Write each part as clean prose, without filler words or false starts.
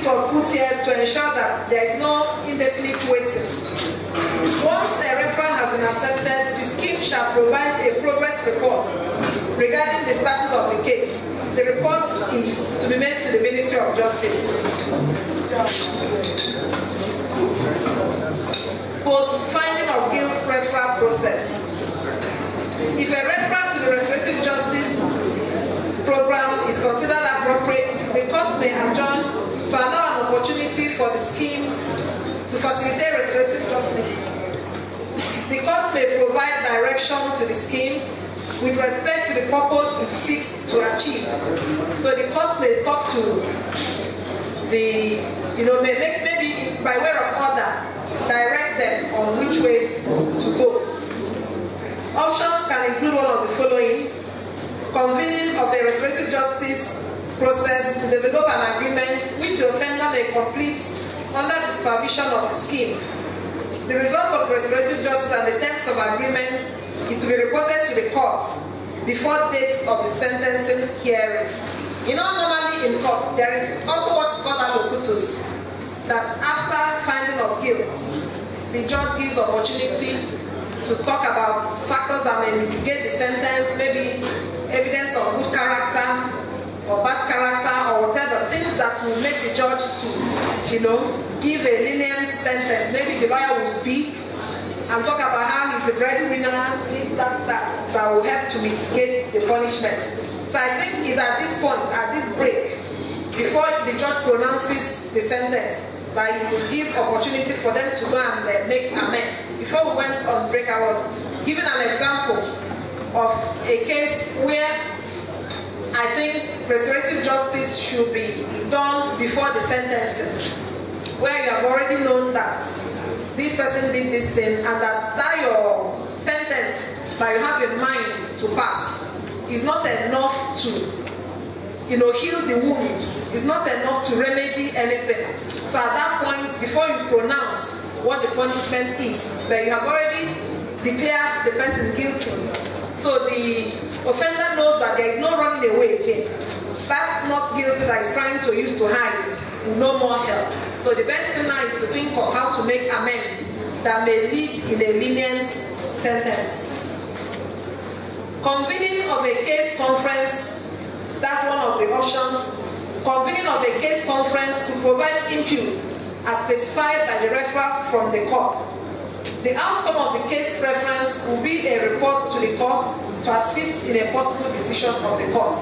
This was put here to ensure that there is no indefinite waiting. Once a referral has been accepted, the scheme shall provide a progress report regarding the status of the case. The report is to be made to the Ministry of Justice. Post-finding of guilt referral process. If a referral to the Restorative Justice program is considered appropriate, the court may adjourn to allow an opportunity for the scheme to facilitate restorative justice. The court may provide direction to the scheme with respect to the purpose it seeks to achieve. So the court may talk to the, maybe by way of order, direct them on which way to go. Options can include one of the following: convening of a restorative justice process to develop an agreement which the offender may complete under the supervision of the scheme. The result of restorative justice and the terms of agreement is to be reported to the court before date of the sentencing hearing. Normally in court, there is also what is called allocutus, that after finding of guilt, the judge gives opportunity to talk about factors that may mitigate the sentence, maybe evidence of good character or bad character or whatever, things that will make the judge to, give a lenient sentence. Maybe the lawyer will speak and talk about how he's the breadwinner, that will help to mitigate the punishment. So I think it's at this point, at this break, before the judge pronounces the sentence, that he will give opportunity for them to go and make amend. Before we went on break, I was giving an example of a case where I think restorative justice should be done before the sentencing, where you have already known that this person did this thing and that your sentence that you have in mind to pass is not enough to, heal the wound. It's not enough to remedy anything. So at that point, before you pronounce what the punishment is, but you have already declared the person guilty. So the offender knows that there is no running away again. That's not guilty that is trying to use to hide, no more help. So the best thing now is to think of how to make amend that may lead in a lenient sentence. Convening of a case conference, that's one of the options. Convening of a case conference to provide input as specified by the referral from the court. The outcome of the case reference will be a report to the court to assist in a possible decision of the court.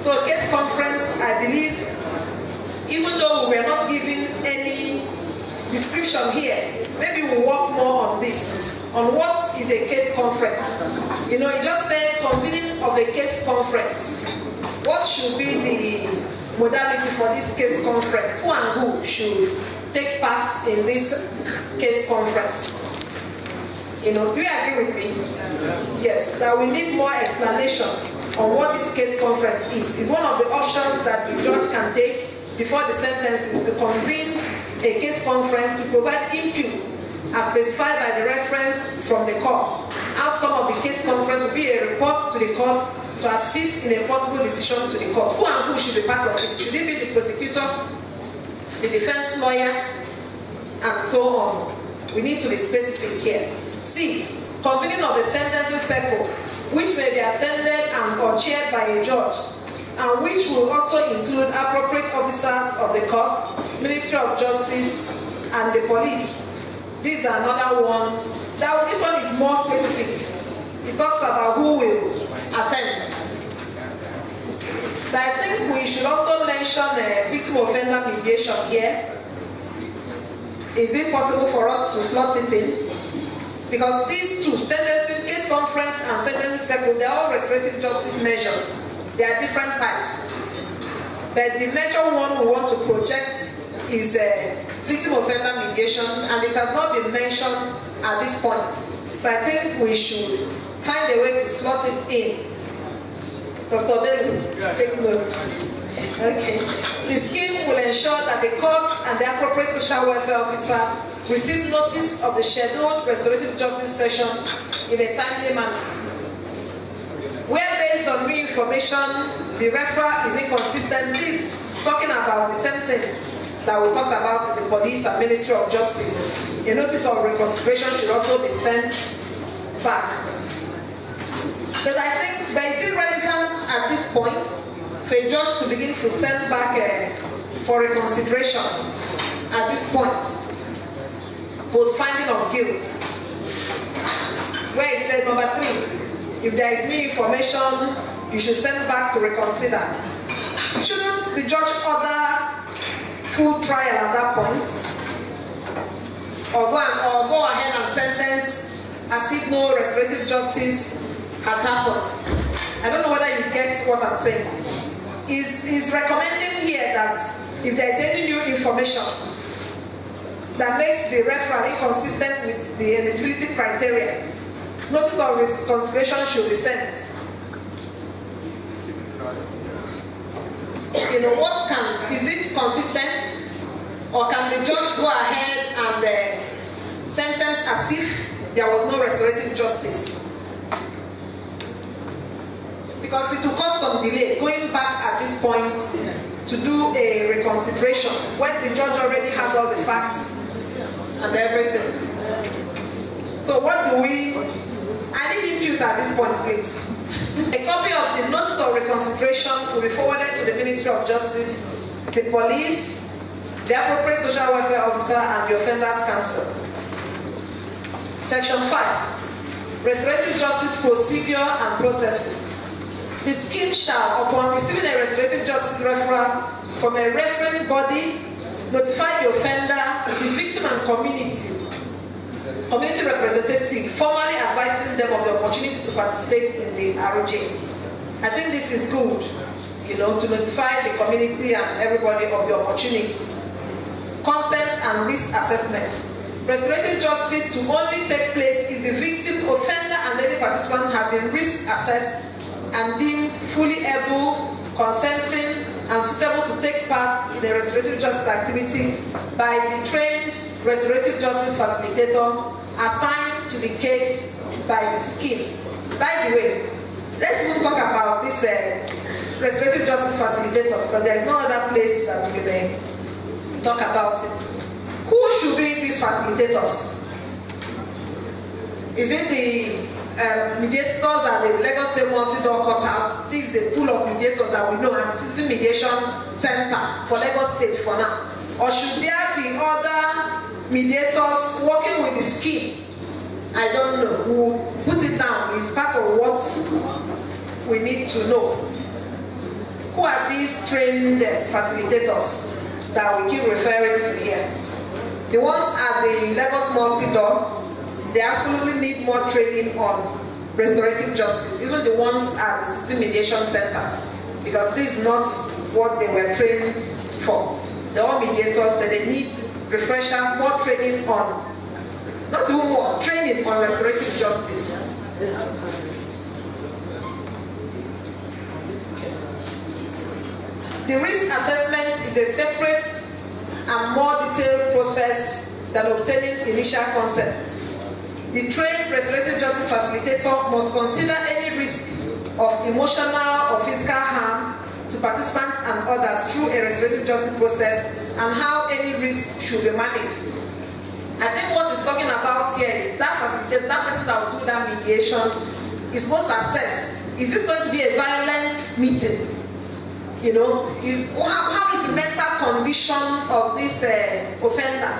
So a case conference, I believe, even though we were not given any description here, maybe we'll work more on this, on what is a case conference. It just said convening of a case conference. What should be the modality for this case conference? Who and who should take part in this case conference? Do you agree with me? Yes, that we need more explanation on what this case conference is. It's one of the options that the judge can take before the sentence is to convene a case conference to provide input as specified by the reference from the court. Outcome of the case conference will be a report to the court to assist in a possible decision to the court. Who and who should be part of it? Should it be the prosecutor, the defense lawyer, and so on? We need to be specific here. C. Convening of the sentencing circle, which may be attended and or chaired by a judge, and which will also include appropriate officers of the court, Ministry of Justice, and the police. This is another one. This one is more specific. It talks about who will attend. But I think we should also mention victim offender mediation here. Is it possible for us to slot it in? Because these two, sentencing case conference and sentencing circle, they're all restorative justice measures. They are different types. But the major one we want to project is victim offender mediation, and it has not been mentioned at this point. So I think we should find a way to slot it in. Dr. Bello, take note. Okay. The scheme will ensure that the court and the appropriate social welfare officer receive notice of the scheduled restorative justice session in a timely manner. Where based on new information, the referral is inconsistent, this talking about the same thing. that we talked about in the police and Ministry of Justice. A notice of reconsideration should also be sent back. But I think, but is it relevant at this point for a judge to begin to send back for reconsideration at this point, post finding of guilt? Where it says, number 3, if there is new information, you should send back to reconsider. Shouldn't the judge order full trial at that point? Or go ahead and sentence as if no restorative justice has happened? I don't know whether you get what I'm saying. Is recommending here that if there is any new information that makes the referral inconsistent with the eligibility criteria, notice of reconsideration should be sent. You know, is it consistent, or can the judge go ahead and sentence as if there was no restorative justice? Because it will cause some delay going back at this point to do a reconsideration when the judge already has all the facts and everything. So what do we... I need input at this point, please. A copy of the notice of reconsideration will be forwarded to the Ministry of Justice, the police, the appropriate social welfare officer, and the offenders counsel. Section 5. Restorative justice procedure and processes. The scheme shall, upon receiving a restorative justice referral from a referring body, notify the offender, the victim, and community representative, formally advising them of the opportunity to participate in the ROJ. I think this is good, you know, to notify the community and everybody of the opportunity. Consent and risk assessment. Restorative justice to only take place if the victim, offender, and any participant have been risk assessed and deemed fully able, consenting, and suitable to take part in a restorative justice activity by the trained restorative justice facilitator assigned to the case by the scheme. By the way, let's even talk about this restorative justice facilitator, because there is no other place that we may talk about it. Who should be these facilitators? Is it the mediators at the Lagos State Multi-Door Courthouse? This is the pool of mediators that we know, and this is the mediation center for Lagos State for now. Or should there be other mediators working with the scheme? I don't know. We'll put it down. It's part of what we need to know. Who are these trained facilitators that we keep referring to here? The ones at the Lagos Multi-Door, they absolutely need more training on restorative justice. Even the ones at the City Mediation Center, because this is not what they were trained for. They're all mediators, but they need refresher, more training on, not even more, training on restorative justice. The risk assessment is a separate and more detailed process than obtaining initial consent. The trained restorative justice facilitator must consider any risk of emotional or physical harm to participants and others through a restorative justice process, and how any risk should be managed. I think what he's talking about here is that facilitator, that person that will do that mediation, is supposed to assess, is this going to be a violent meeting? You know, how is the mental condition of this offender?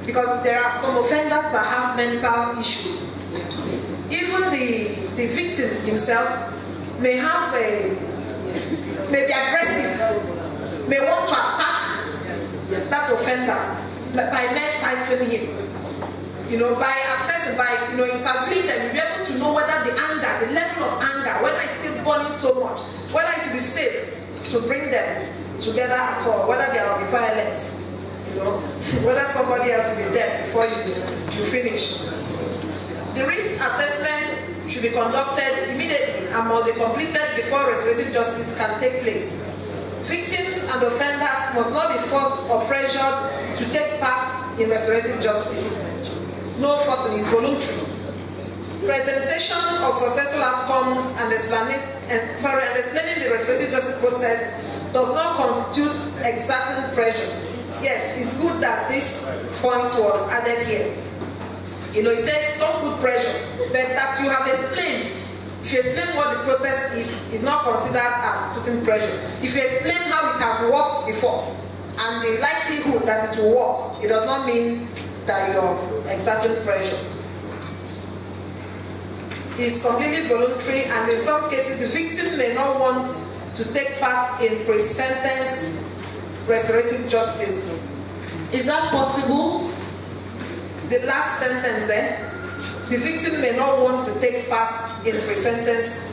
Because there are some offenders that have mental issues. Even the victim himself may have may be aggressive, may want to attack that offender by mere citing him. You know, by assessing, by interviewing them, you'll be able to know whether the anger, the level of anger, whether it's still burning so much, whether it will be safe to bring them together at all, whether there will be violence. You know, whether somebody else will be there before you finish. The risk assessment should be conducted immediately and must be completed before restorative justice can take place. Victims and offenders must not be forced or pressured to take part in restorative justice. No forcing is voluntary. Presentation of successful outcomes and explaining the restorative justice process does not constitute exerting pressure. yes, it's good that this point was added here. You know, he said, don't put pressure, but that you have explained. If you explain what the process is not considered as putting pressure. If you explain how it has worked before, and the likelihood that it will work, it does not mean that you're exerting pressure. It's completely voluntary, and in some cases, the victim may not want to take part in pre-sentence restorative justice. Is that possible? The last sentence there, the victim may not want to take part in pre-sentence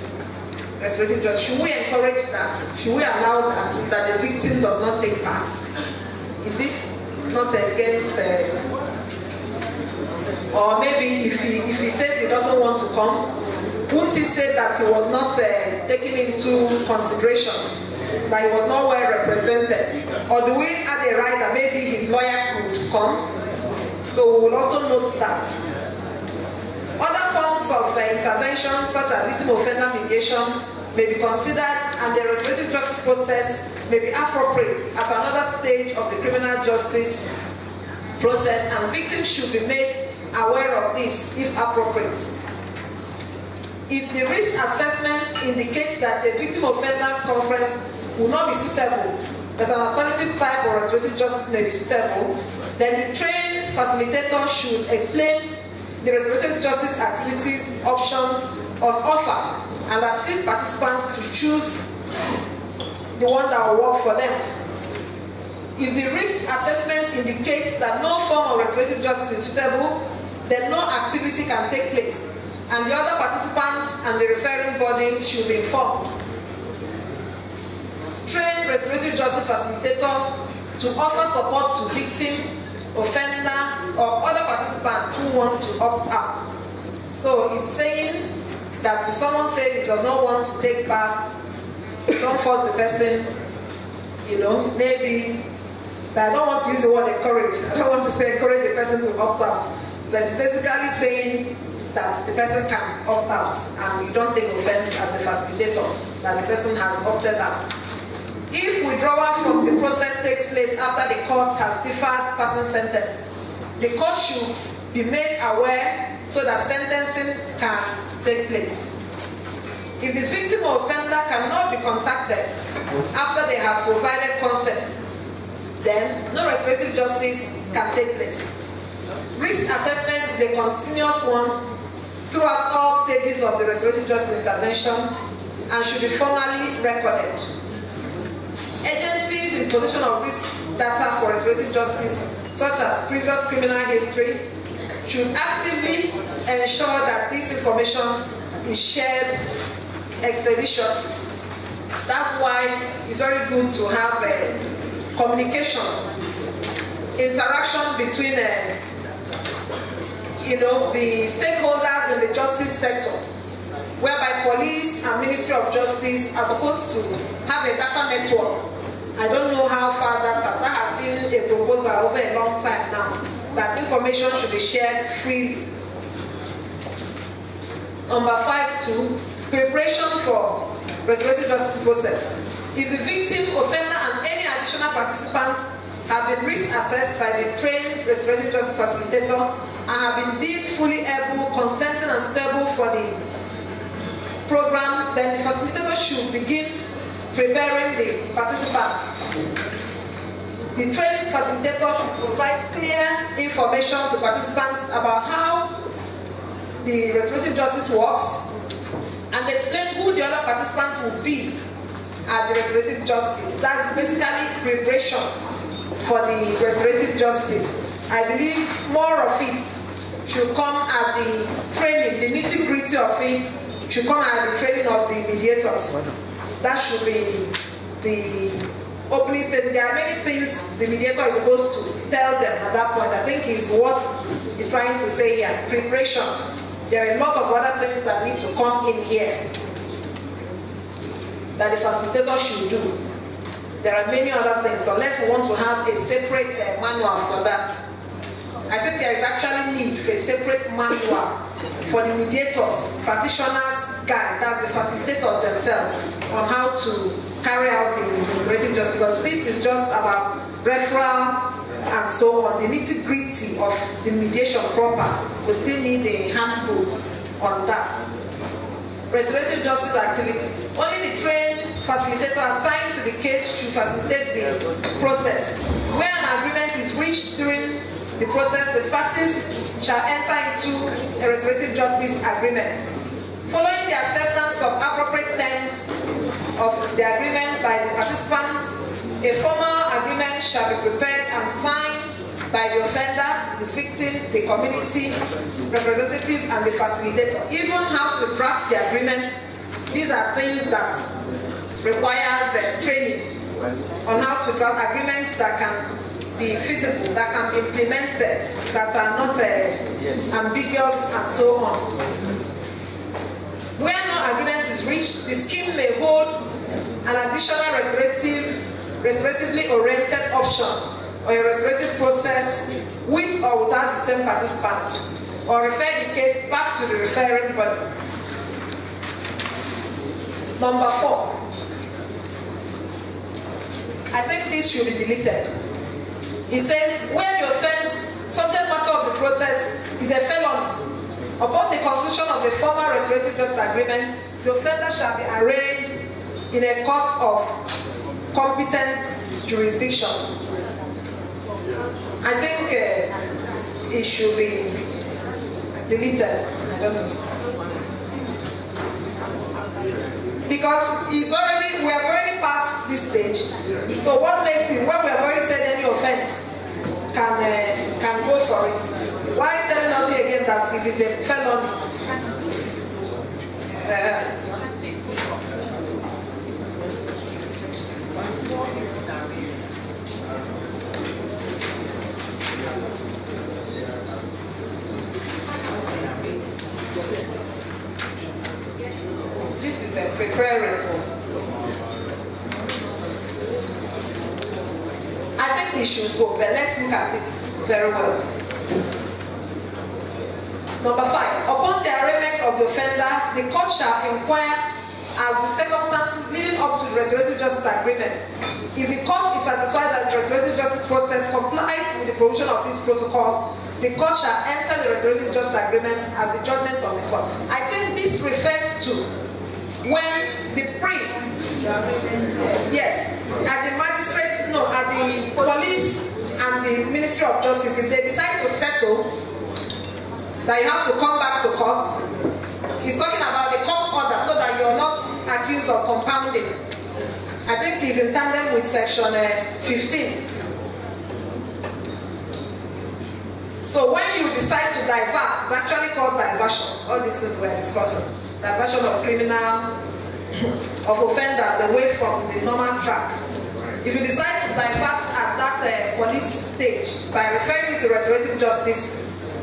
restorative justice. Should we encourage that? Should we allow that the victim does not take part? Is it not against or maybe if he says he doesn't want to come, wouldn't he say that he was not taken into consideration, that he was not well represented? Or do we add a right that maybe his lawyer could come? So we will also note that. Other forms of intervention, such as victim offender mediation, may be considered, and the restorative justice process may be appropriate at another stage of the criminal justice process, and victims should be made aware of this if appropriate. If the risk assessment indicates that the victim offender conference will not be suitable, but an alternative type of restorative justice may be suitable, then the trained facilitator should explain the restorative justice activities options on offer and assist participants to choose the one that will work for them. If the risk assessment indicates that no form of restorative justice is suitable, then no activity can take place, and the other participants and the referring body should be informed. Train restorative justice facilitator to offer support to victim, offender, or other participants who want to opt out. So it's saying that if someone says he does not want to take part, don't force the person, you know, maybe, but I don't want to use the word encourage. I don't want to say encourage the person to opt out. But it's basically saying that the person can opt out, and you don't take offense as a facilitator that the person has opted out. If withdrawal from the process takes place after the court has deferred person sentence, the court should be made aware so that sentencing can take place. If the victim or offender cannot be contacted after they have provided consent, then no restorative justice can take place. Risk assessment is a continuous one throughout all stages of the restorative justice intervention and should be formally recorded. Agencies in possession of risk data for restorative justice, such as previous criminal history, should actively ensure that this information is shared expeditiously. That's why it's very good to have a communication, interaction between the stakeholders in the justice sector, whereby police and Ministry of Justice are supposed to have a data network. I don't know how far that has been a proposal over a long time now, that information should be shared freely. Number 5.2, preparation for restorative justice process. If the victim, offender, and any additional participants have been risk assessed by the trained restorative justice facilitator and have been deemed fully able, consenting, and suitable for the program, then the facilitator should begin preparing the participants. The trained facilitator should provide clear information to participants about how the restorative justice works and explain who the other participants will be at the restorative justice. That's basically preparation for the restorative justice. I believe more of it should come at the training, the nitty-gritty of it should come at the training of the mediators. That should be the opening statement. There are many things the mediator is supposed to tell them at that point. I think is what he's trying to say here. Preparation. There are a lot of other things that need to come in here that the facilitator should do. There are many other things, unless we want to have a separate manual for that. I think there is actually need for a separate manual for the mediators, practitioners guide, that's the facilitators themselves, on how to carry out the restorative justice, because this is just about referral and so on, the nitty-gritty of the mediation proper, we still need a handbook on that. Restorative justice activity. Only the trained facilitator assigned to the case should facilitate the process. Where an agreement is reached during the process, the parties shall enter into a restorative justice agreement. Following the acceptance of appropriate terms of the agreement by the participants, a formal agreement shall be prepared and signed by the offender, the victim, the community representative, and the facilitator. Even how to draft the agreement, these are things that requires training on how to draft agreements that can be feasible, that can be implemented, that are not ambiguous, and so on. Where no agreement is reached, the scheme may hold an additional restoratively oriented option or a restorative process with or without the same participants, or refer the case back to the referring body. Number 4. I think this should be deleted. It says, where the offense, subject matter of the process, is a felony, upon the conclusion of a formal restorative justice agreement, the offender shall be arraigned in a court of competent jurisdiction. I think it should be deleted. I don't know. Because we have already passed this stage. So what makes it, when we have already said any offense can go for it? Why telling us here again that if it's a felony? This is a preparing. I think we should go, but let's look at it very well. Number 5. Upon the arraignment of the offender, the court shall inquire as the circumstances leading up to the restorative justice agreement. If the court is satisfied that the restorative justice process complies with the provision of this protocol, the court shall enter the restorative justice agreement as the judgment of the court. I think this refers to when the at the magistrates, no, at the police and the Ministry of Justice, if they decide to settle, that you have to come back to court. He's talking about the court order so that you're not accused of compounding. I think he's in tandem with section 15. So when you decide to divert, it's actually called diversion. All these things we're discussing. Diversion of criminal, of offenders away from the normal track. If you decide to divert at that police stage by referring it to restorative justice,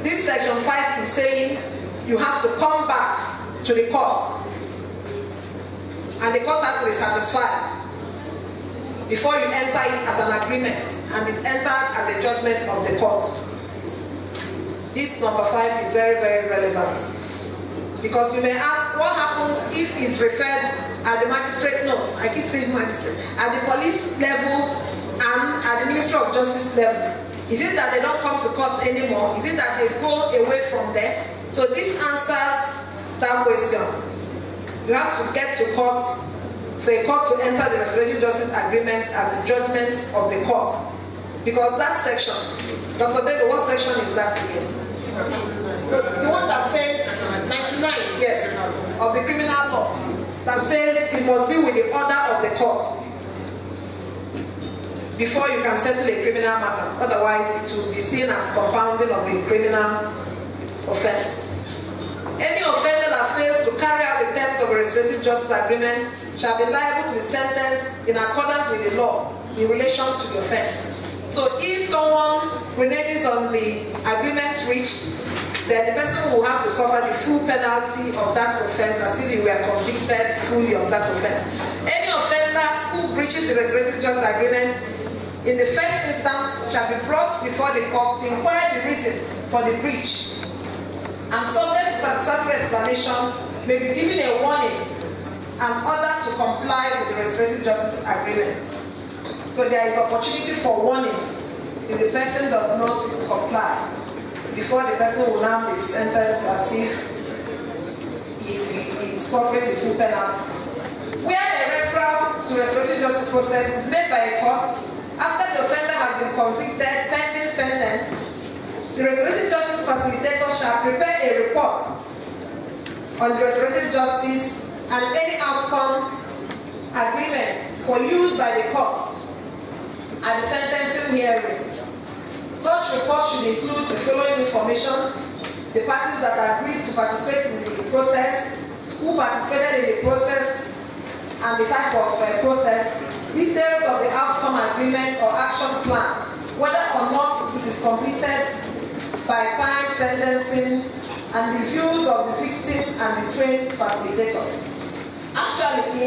this section 5 is saying you have to come back to the court, and the court has to be satisfied before you enter it as an agreement, and it's entered as a judgment of the court. This number 5 is very, very relevant, because you may ask, what happens if it's referred at the magistrate? No, I keep saying magistrate, at the police level and at the Ministry of Justice level. Is it that they don't come to court anymore? Is it that they go away from there? So this answers that question. You have to get to court for a court to enter the restorative justice agreement as a judgment of the court. Because that section, Dr. Bego, what section is that again? The one that says 99, yes, of the criminal law, that says it must be with the order of the court before you can settle a criminal matter. Otherwise, it will be seen as compounding of a criminal offense. Any offender that fails to carry out the terms of a restorative justice agreement shall be liable to be sentenced in accordance with the law in relation to the offense. So if someone reneges on the agreement reached, then the person will have to suffer the full penalty of that offense as if he were convicted fully of that offense. Any offender who breaches the restorative justice agreement in the first instance shall be brought before the court to inquire the reason for the breach, and subject to satisfactory explanation may be given a warning and order to comply with the restorative justice agreement. So there is opportunity for warning if the person does not comply, before the person will now be sentenced as if he is suffering the full penalty. Where a referral to restorative justice process is made by a court after the offender has been convicted pending sentence, the restorative justice facilitator shall prepare a report on the restorative justice and any outcome agreement for use by the court at the sentencing hearing. Such report should include the following information: the parties that agreed to participate in the process, who participated in the process, and the type of process, details of the outcome agreement or action plan, whether or not it is completed by time sentencing, and the views of the victim and the trained facilitator. Actually,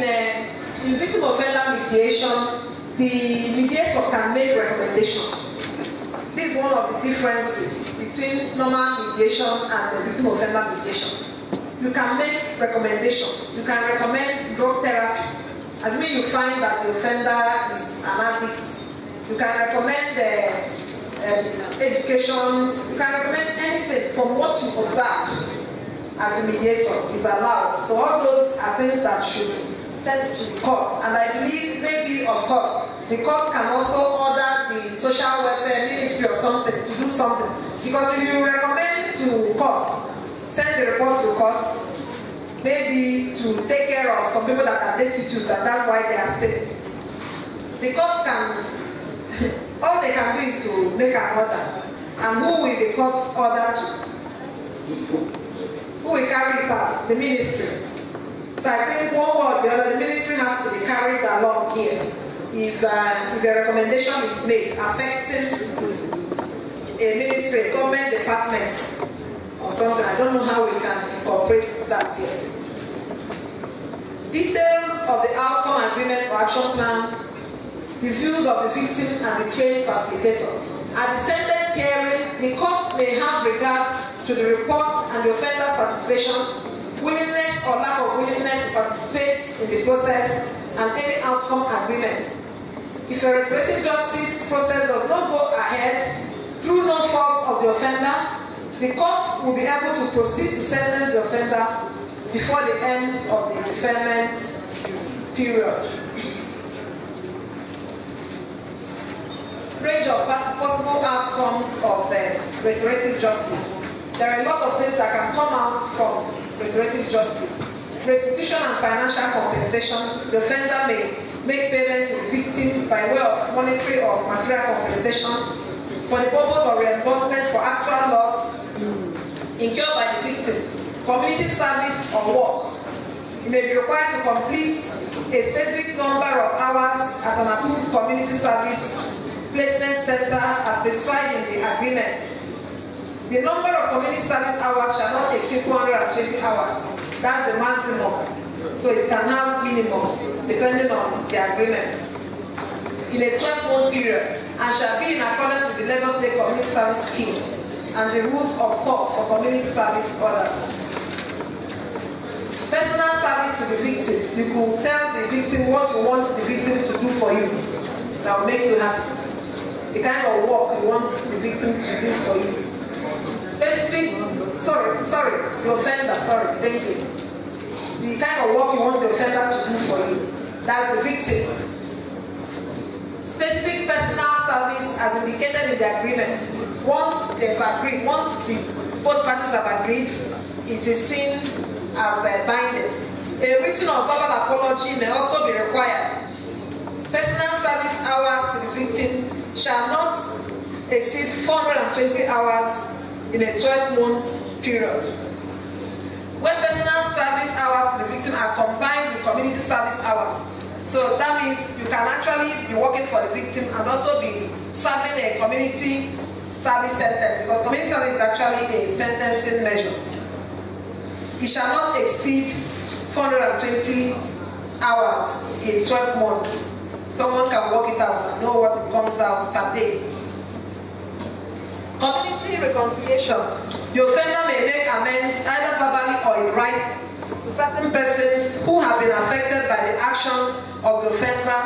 in victim offender mediation, the mediator can make recommendations. This is one of the differences between normal mediation and the victim offender mediation. You can make recommendations. You can recommend drug therapy, assuming you find that the offender is an addict. You can recommend education. You can recommend anything from what you observed as the mediator is allowed. So all those are things that should send to the court. And I believe maybe, of course, the court can also order the social welfare ministry or something to do something. Because if you recommend to court, send the report to court, maybe to take care of some people that are destitute and that's why they are staying. The court can, all they can do is to make an order. And who will the court order to? Who will carry it out? The ministry. So I think one way or the other, the ministry has to be carried along here. If a recommendation is made affecting a ministry, a government department, or something, I don't know how we can incorporate that here. Details of the outcome agreement or action plan, the views of the victim and the trained facilitator. At the sentence hearing, the court may have regard to the report and the offender's participation, willingness or lack of willingness to participate in the process, and any outcome agreement. If a restorative justice process does not go ahead through no fault of the offender, the court will be able to proceed to sentence the offender before the end of the deferment period. Range of possible outcomes of restorative justice. There are a lot of things that can come out from restorative justice. Restitution and financial compensation. The offender may make payment to the victim by way of monetary or material compensation for the purpose of reimbursement for actual loss incurred by the victim, community service or work. You may be required to complete a specific number of hours at an approved community service placement center as specified in the agreement. The number of community service hours shall not exceed 220 hours. That's the maximum. So it can have minimum depending on the agreement. In a 12-month period, and shall be in accordance with the Lagos State Community Service Scheme and the rules of court for community service orders. Personal service to the victim. You could tell the victim what you want the victim to do for you. That will make you happy. The kind of work you want the victim to do for you. Specific, the offender, thank you. The kind of work you want the offender to do for you. That's the victim. Specific personal service as indicated in the agreement. Once they've agreed, once both parties have agreed, it is seen as binding. A written or verbal apology may also be required. Personal service hours to the victim shall not exceed 420 hours in a 12-month period. When personal service hours to the victim are combined with community service hours, so that means you can actually be working for the victim and also be serving a community service sentence, because community service is actually a sentencing measure. It shall not exceed 420 hours in 12 months. Someone can work it out and know what it comes out per day. Community reconciliation. The offender may make amends either verbally or in writing to certain persons who have been affected by the actions of the offender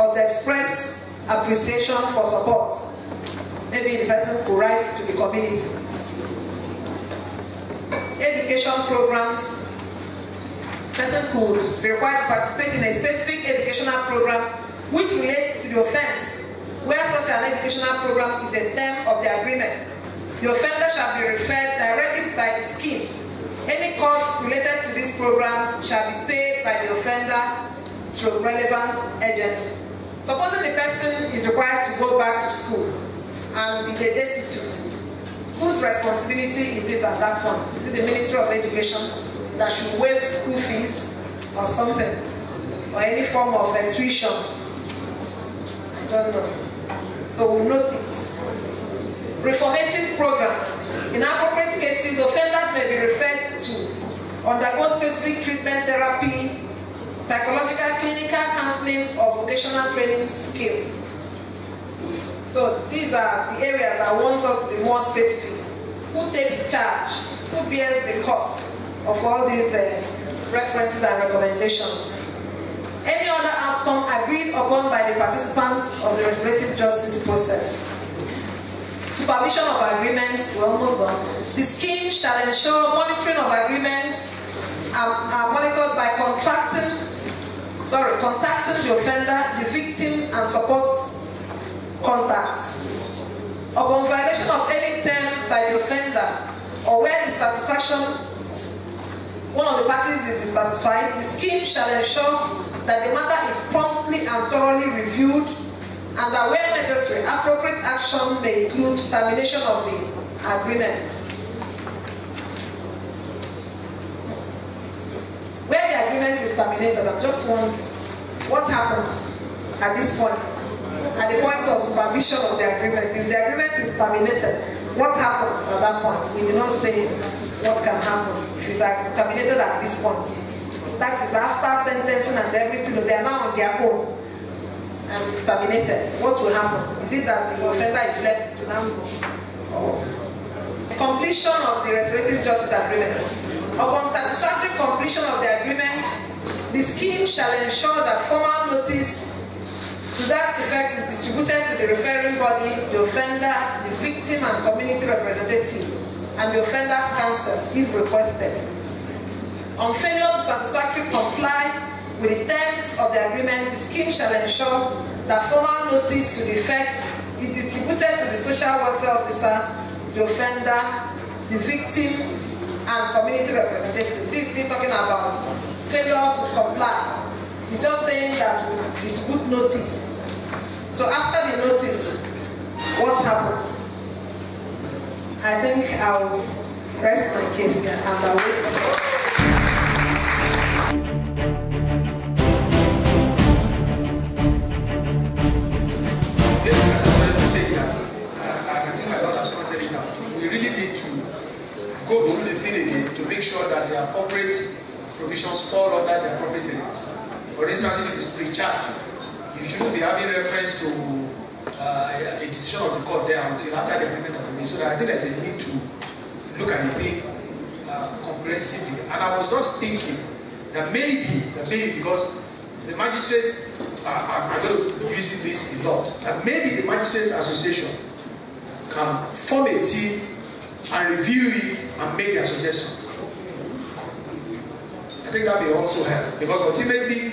or to express appreciation for support. maybe the person could write to the community. Education programs. Person could be required to participate in a specific educational program which relates to the offense, where such an educational program is a term of the agreement. The offender shall be referred directly by the scheme. Any costs related to this program shall be paid by the offender through relevant agency. Supposing the person is required to go back to school and is a destitute, whose responsibility is it at that point? Is it the Ministry of Education that should waive school fees or something? Or any form of tuition? I don't know. So we'll note it. Reformative programs. In appropriate cases, offenders may be referred to undergo specific treatment therapy, psychological, clinical counseling, or vocational training skill. So these are the areas I want us to be more specific. Who takes charge? Who bears the cost of all these references and recommendations? Any other outcome agreed upon by the participants of the restorative justice process. Supervision of agreements, we're almost done. The scheme shall ensure monitoring of agreements are monitored by contacting the offender, the victim, and support contacts. Upon violation of any term by the offender, or where the satisfaction, one of the parties is dissatisfied, the scheme shall ensure that the matter is promptly and thoroughly reviewed, and that where necessary, appropriate action may include termination of the agreement. Where the agreement is terminated, I'm just wondering, what happens at this point? At the point of supervision of the agreement, if the agreement is terminated, what happens at that point? We did not say what can happen if it's terminated at this point. That is after sentencing and everything, they are now on their own and it's terminated. What will happen? Is it that the offender is left to now go? Completion of the restorative justice agreement. Upon satisfactory completion of the agreement, the scheme shall ensure that formal notice to that effect is distributed to the referring body, the offender, the victim and community representative, and the offender's counsel, if requested. On failure to satisfactorily comply with the terms of the agreement, the scheme shall ensure that formal notice to the effect is distributed to the social welfare officer, the offender, the victim, and community representative. This is talking about failure to comply. It's just saying that we distribute notice. So after the notice, what happens? I think I'll rest my case here and I'll wait. We really need to go through the thing again to make sure that the appropriate provisions fall under the appropriate headings. For instance, if it is pre-charge, you shouldn't be having reference to a decision of the court there until after the agreement has been made. So that I think there's a need to look at the thing comprehensively. And I was just thinking that maybe because the magistrates are going to be using this a lot, that maybe the Magistrates Association can form a team and review it and make their suggestions. I think that may also help, because ultimately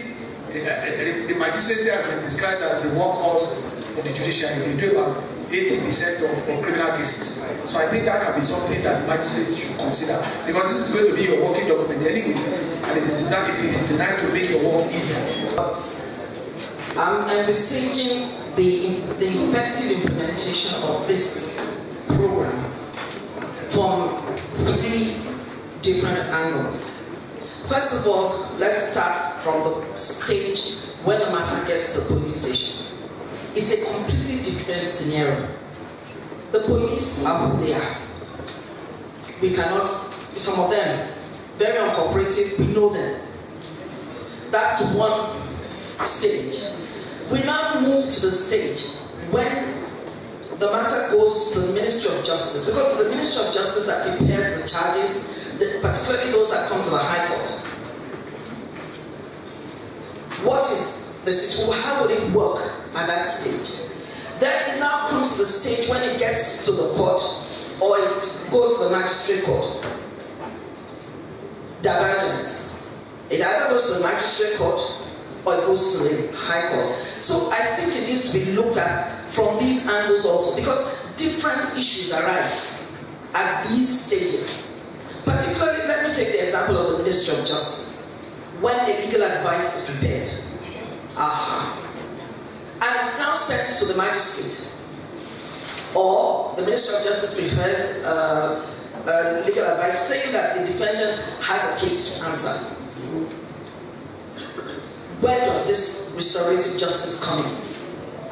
the magistracy has been described as a workhorse of the judiciary. They do about 80% of criminal cases. So I think that can be something that the magistrates should consider, because this is going to be your working document anyway, and it is designed to make your work easier. I'm envisaging the effective implementation of this program from 3 different angles. First of all, let's start from the stage when the matter gets to the police station. It's a completely different scenario. The police are who they are. We cannot, some of them, very uncooperative, we know them. That's one stage. We now move to the stage when the matter goes to the Ministry of Justice, because it's the Ministry of Justice that prepares the charges, particularly those that come to the High Court. What is the situation? How would it work at that stage? Then it now comes to the stage when it gets to the court or it goes to the magistrate court. Divergence. It either goes to the magistrate court or it goes to the high court. So I think it needs to be looked at from these angles also, because different issues arise at these stages. Particularly, let me take the example of the Ministry of Justice. When a legal advice is prepared, and it's now sent to the magistrate, or the Ministry of Justice prepares legal advice saying that the defendant has a case to answer. Where does this restorative justice come in?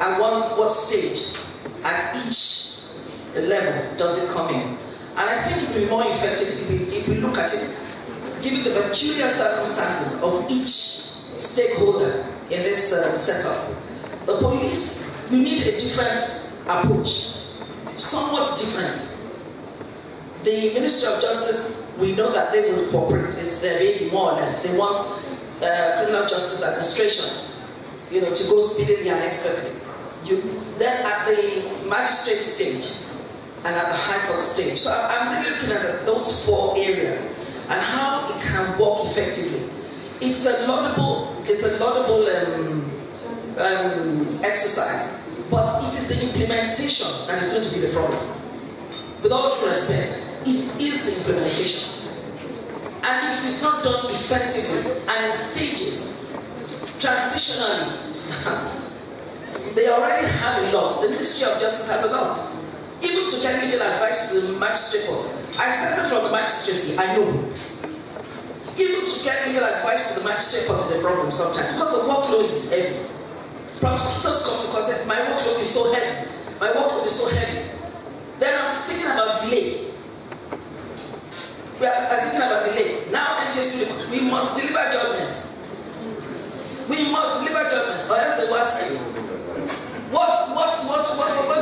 At what stage, at each level, does it come in? And I think it will be more effective if we look at it, given the peculiar circumstances of each stakeholder in this setup. The police, you need a different approach, somewhat different. The Ministry of Justice, we know that they will cooperate. It's their baby, more or less. They want criminal justice administration, to go speedily and expertly. Then at the magistrate stage and at the high court stage. So I'm really looking at those four areas and how it can work effectively. It's a laudable exercise, but it is the implementation that is going to be the problem. With all due respect, it is the implementation. And if it is not done effectively and in stages, transitionally, they already have a lot. The Ministry of Justice has a lot. Even to get legal advice to the magistrate court. I started from the magistracy, I know. Even to get legal advice to the magistrate court is a problem sometimes because the workload is heavy. Prosecutors come to court and say, my workload is so heavy. My workload is so heavy. Then I'm thinking about delay. We are thinking about delay. Now, we must deliver judgments. We must deliver judgments, or else they will ask you, what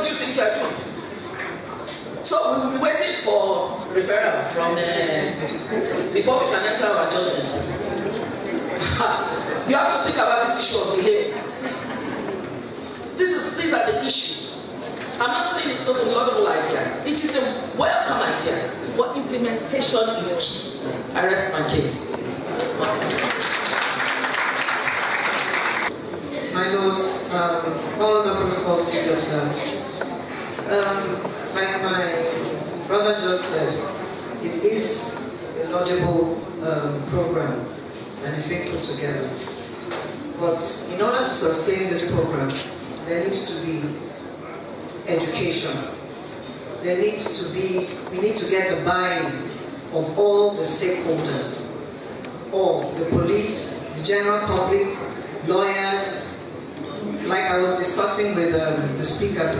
do you think you are doing? So we will be waiting for referral from before we can enter our judgment. You have to think about this issue of delay. These are the issues. I'm not saying it's not a laudable idea. It is a welcome idea, but implementation is key. I rest my case. My lords, all of the protocols will be observed. Like my brother George said, it is a laudable program that is being put together. But in order to sustain this program, there needs to be education. We need to get the buy-in of all the stakeholders, all the police, the general public, lawyers. Like I was discussing with the speaker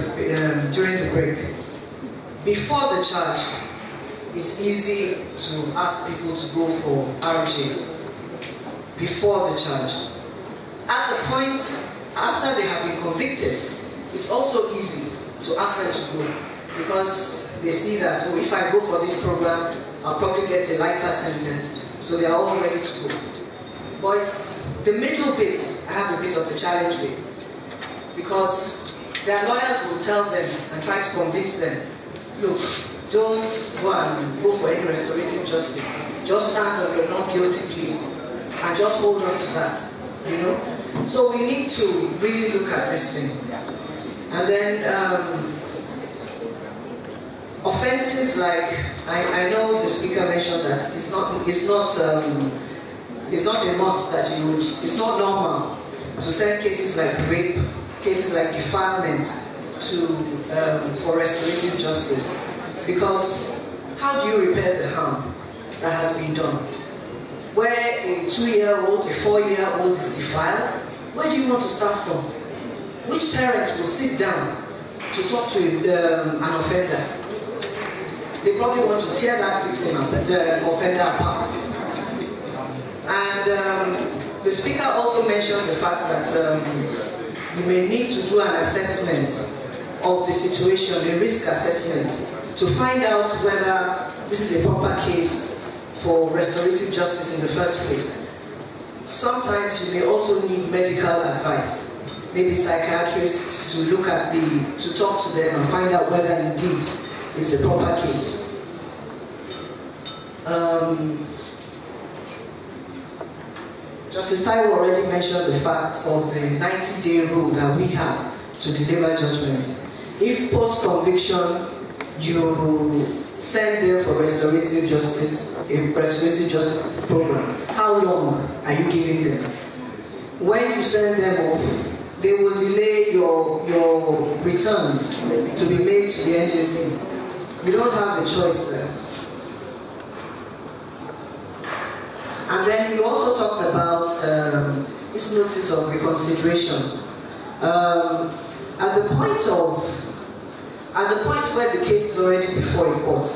during the break, before the charge, it's easy to ask people to go for RJ. Before the charge. At the point after they have been convicted, it's also easy to ask them to go, because they see that, oh, if I go for this program, I'll probably get a lighter sentence, so they are all ready to go. But the middle bit, I have a bit of a challenge with, because their lawyers will tell them and try to convince them, look, don't go and go for any restorative justice. Just stand on your not guilty plea and just hold on to that, So we need to really look at this thing. And then offenses like, I know the speaker mentioned that it's not a must that you would, it's not normal to send cases like rape, cases like defilement for restorative justice. Because how do you repair the harm that has been done? Where a 2-year-old, a 4-year-old is defiled, where do you want to start from? Which parent will sit down to talk to an offender? They probably want to tear that victim, the offender apart. And the speaker also mentioned the fact that you may need to do an assessment of the situation, a risk assessment, to find out whether this is a proper case for restorative justice in the first place. Sometimes you may also need medical advice. maybe psychiatrists to look at to talk to them and find out whether indeed it's a proper case. Justice Taiwo already mentioned the fact of the 90-day rule that we have to deliver judgment. If post-conviction you send them for restorative justice, a restorative justice program, how long are you giving them? When you send them off, they will delay your returns to be made to the NJC. You don't have a choice there. And then we also talked about this notice of reconsideration. At the point where the case is already before a court,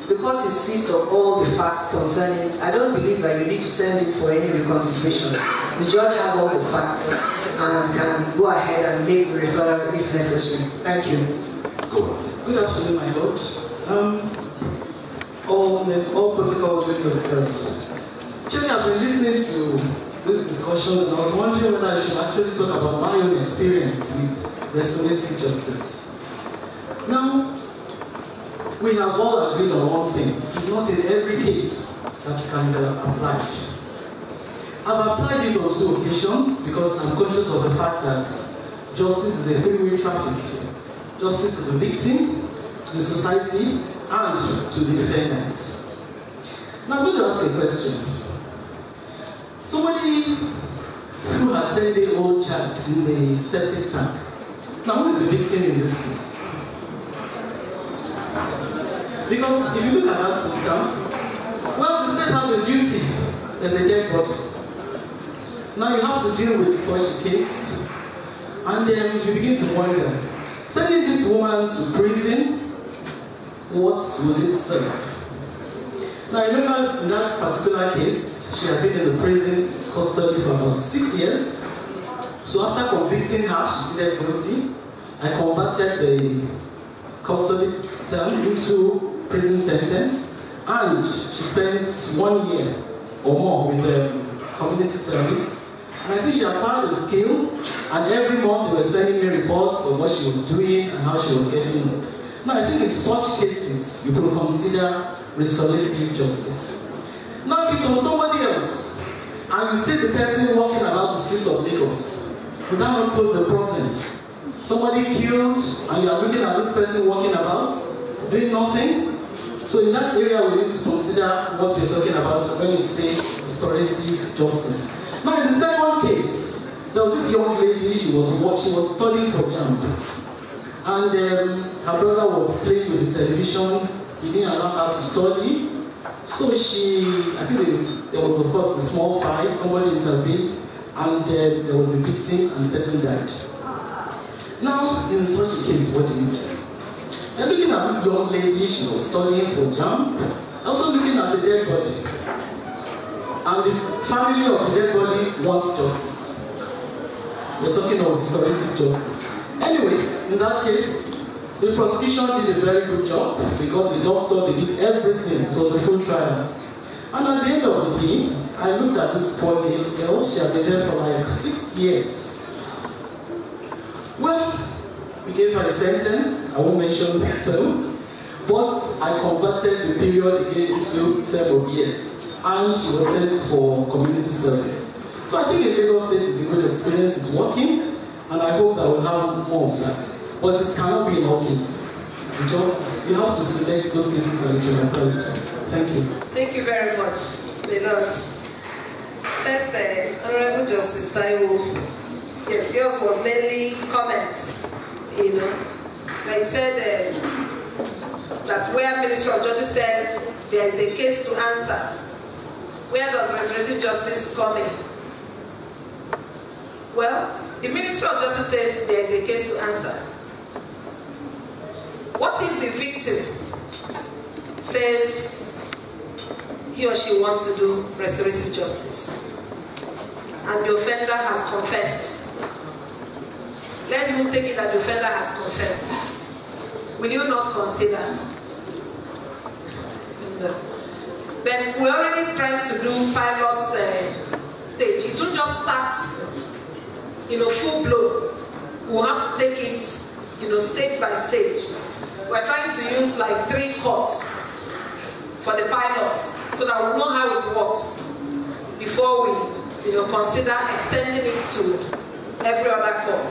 the court is seized of all the facts concerning. I don't believe that you need to send it for any reconsideration. The judge has all the facts and can go ahead and make the referral if necessary. Thank you. Good afternoon, my lord. All protocols with your referrals. Actually, I've been listening to this discussion and I was wondering whether I should actually talk about my own experience with restorative justice. Now, we have all agreed on one thing. It is not in every case that can be applied. I've applied it on 2 occasions because I'm conscious of the fact that justice is a three-way traffic. Justice to the victim, to the society, and to the defendants. Now, I'm going to ask a question. Somebody who had 10-day-old child in the septic tank. Now, who is the victim in this case? Because if you look at that instance, well, the state has a duty. There's a dead body. Now you have to deal with such a case, and then you begin to wonder, sending this woman to prison, what would it serve? Now remember, in that particular case, she had been in the prison custody for about 6 years. So after convicting her, she pleaded guilty. I converted the custody term into prison sentence, and she spent 1 year or more with the community service. And I think she acquired a skill, and every month they were sending me reports of what she was doing and how she was getting on. Now I think in such cases, you could consider restorative justice. Now if it was somebody else, and you see the person walking about the streets of Lagos, would that not pose a problem? Somebody killed, and you are looking at this person walking about, doing nothing. So in that area, we need to consider what we're talking about when you say restorative justice. Now in the second case, there was this young lady, she was studying for JAMB. And her brother was playing with the television, he didn't allow her to study. So I think there was of course a small fight, somebody intervened, and there was a victim and the person died. Now, in such a case, what do you do? You're looking at this young lady, she was studying for JAMB, also looking at the dead body. And the family of the dead body wants justice. We're talking of restorative justice. Anyway, in that case, the prosecution did a very good job because the doctor, they did everything, so the full trial. And at the end of the day, I looked at this poor girl, she had been there for like 6 years. Well, we gave her a sentence, I won't mention the term, but I converted the period again into term of years, and she was sent for community service. So I think in Lagos State is a good experience, it's working, and I hope that we'll have more of that. But it cannot be in all cases. You have to select those cases that you can apply to. Thank you. Thank you very much, my lord. First, Honorable Justice Taiwo. Yes, yours was mainly comments, Like he said that where Ministry of Justice said there is a case to answer, where does restorative justice come in? Well, the Ministry of Justice says there is a case to answer. What if the victim says he or she wants to do restorative justice and the offender has confessed? Let's even take it that the offender has confessed. Will you not consider? No. But we're already trying to do pilot stage. It won't just start, full blow. we'll have to take it, stage by stage. We're trying to use like 3 courts for the pilot so that we'll know how it works before we, consider extending it to every other court.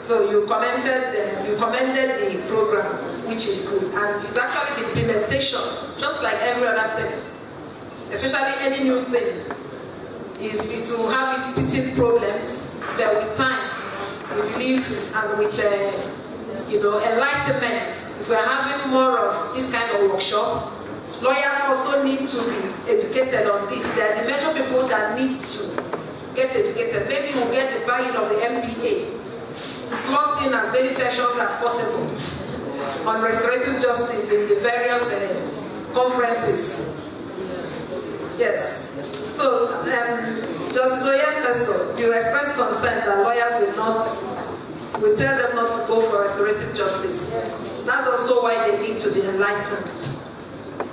So you commended the program, which is good, and it's actually the implementation, just like every other thing, especially any new thing, it will have its teething problems, but with time, we believe, and with enlightenment, if we are having more of this kind of workshops, lawyers also need to be educated on this. They are the major people that need to get educated. Maybe we'll get the buy-in of the MBA to slot in as many sessions as possible on restorative justice in the various conferences. Yes. So, Justice Oyepeso, you expressed concern that lawyers will tell them not to go for restorative justice. That's also why they need to be enlightened.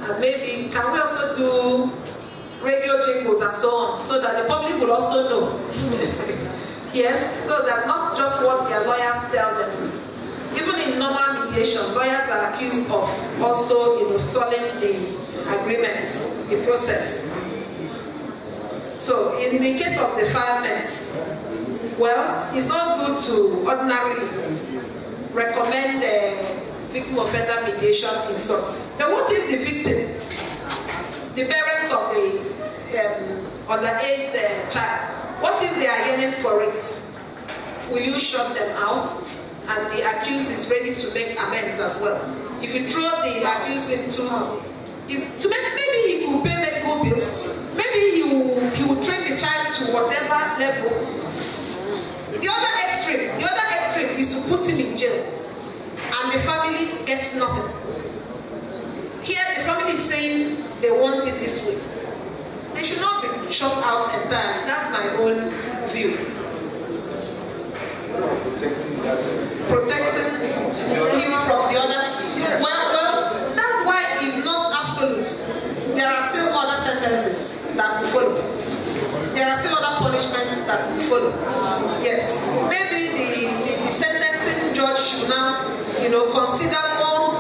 And maybe, can we also do radio jingles and so on, so that the public will also know? Yes, so that not just what their lawyers tell them. Even in normal mediation, lawyers are accused of also, stalling the agreements, the process. So, in the case of defilement, well, it's not good to ordinarily recommend victim offender mediation in some. But what if the victim, the parents of the underage child, what if they are yearning for it? Will you shut them out? And the accused is ready to make amends as well. If you throw the accused into, maybe he could pay medical bills, maybe he will train the child to whatever level. The other extreme is to put him in jail, and the family gets nothing. Here, the family is saying they want it this way. They should not be shut out entirely. That's my own view. Protecting him from the other. Yes. Well, that's why it's not absolute. There are still other sentences that will follow. There are still other punishments that will follow. Yes. Maybe the sentencing judge should now, consider more.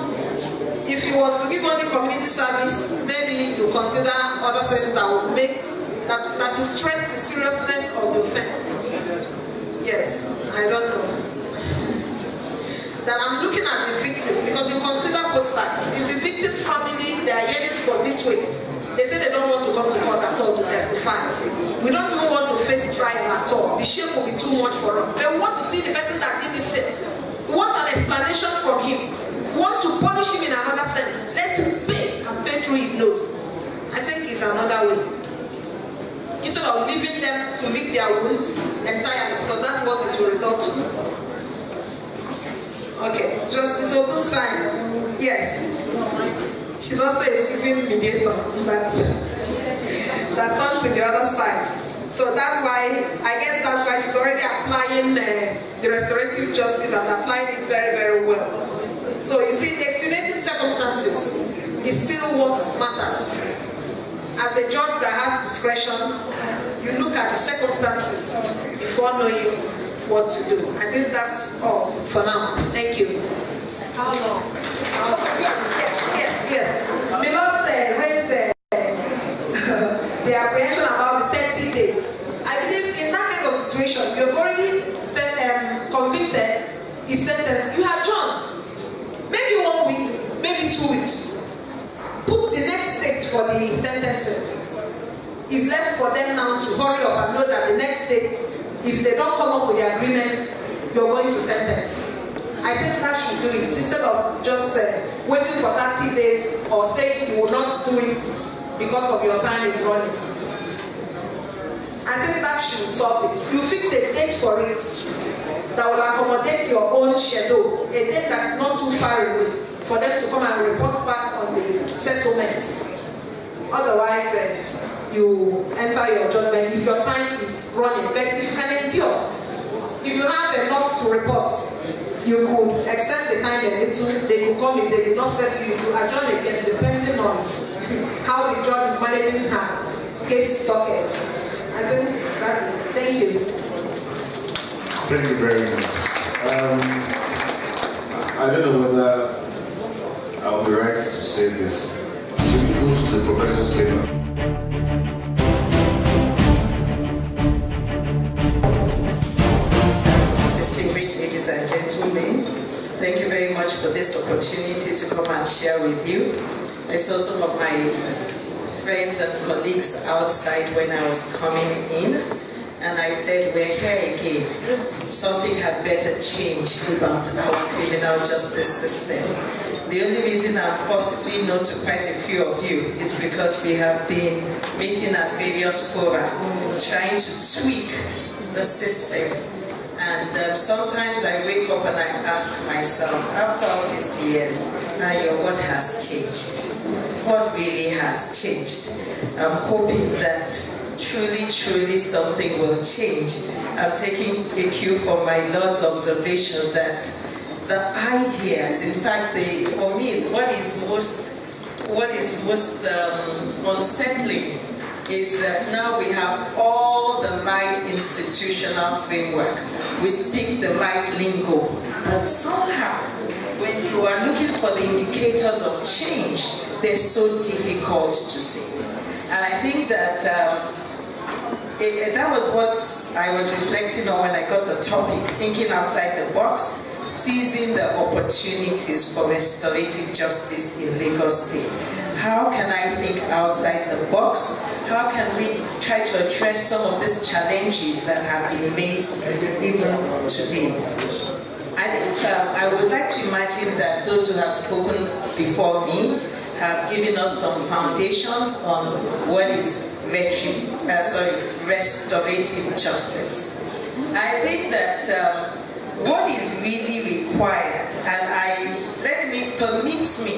If he was to give only community service, maybe you consider other things that will that will stress the seriousness of the offense. Yes, I don't know. Then I'm looking at the victim, because you consider both sides. If the victim family, they are yearning for this way, they say they don't want to come to court at all to testify. We don't even want to face trial at all. The shame will be too much for us. But we want to see the person that did this thing. We want an explanation from him. We want to punish him in another sense. Let him pay and pay through his nose. I think it's another way. Instead of leaving them to lick their wounds entirely, because that's what it will result to. Okay, Justice Ogunsign, yes. She's also a seasoned mediator that turned to the other side. So that's why, I guess that's why she's already applying the restorative justice and applying it very, very well. So you see, the extenuating circumstances is still what matters. As a judge that has discretion, you look at the circumstances before knowing what to do. I think that's all for now. Thank you. How long? Yes. Below raised the apprehension about the 30 days. I believe in that kind of situation, you've already convicted, is sentenced. You have John. Maybe 1 week, maybe 2 weeks. Put the next date for the sentencing. It's left for them now to hurry up and know that the next date, if they don't come up with the agreement, you're going to sentence. I think that should do it, instead of just waiting for 30 days or saying you will not do it because of your time is running. I think that should solve it. You fix a date for it that will accommodate your own schedule, a date that is not too far away, for them to come and report back on the settlement. Otherwise, you enter your judgment if your time is running. But if you can endure, if you have enough to report, you could extend the time a little. They could come if they did not settle you to adjourn again, depending on how the judge is managing her case docket. I think that is it. Thank you. Thank you very much. I don't know whether I'll be right to say this. Should we go to the professor's chamber? Distinguished ladies and gentlemen, thank you very much for this opportunity to come and share with you. I saw some of my friends and colleagues outside when I was coming in, and I said, we're here again. Something had better change about our criminal justice system. The only reason I'm possibly known to quite a few of you is because we have been meeting at various fora, trying to tweak the system. And sometimes I wake up and I ask myself, after all these years, what has changed? What really has changed? I'm hoping that truly something will change. I'm taking a cue from my Lord's observation that the ideas, in fact, for me, what is most unsettling is that now we have all the right institutional framework. We speak the right lingo, but somehow, when you are looking for the indicators of change, they're so difficult to see. And I think that that was what I was reflecting on when I got the topic, thinking outside the box, seizing the opportunities for restorative justice in Lagos State. How can I think outside the box? How can we try to address some of these challenges that have been raised even today? I think I would like to imagine that those who have spoken before me have given us some foundations on what is restorative justice. I think that what is really required, and permit me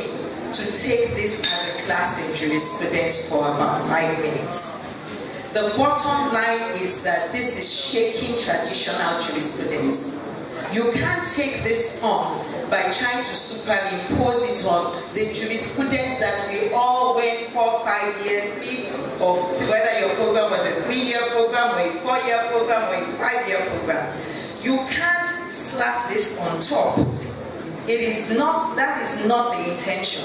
to take this as a class in jurisprudence for about 5 minutes. The bottom line is that this is shaking traditional jurisprudence. You can't take this on by trying to superimpose it on the jurisprudence that we all went 4 or 5 years, of whether your program was a 3-year program, or a 4-year program, or a 5-year program. You can't slap this on top. That is not the intention.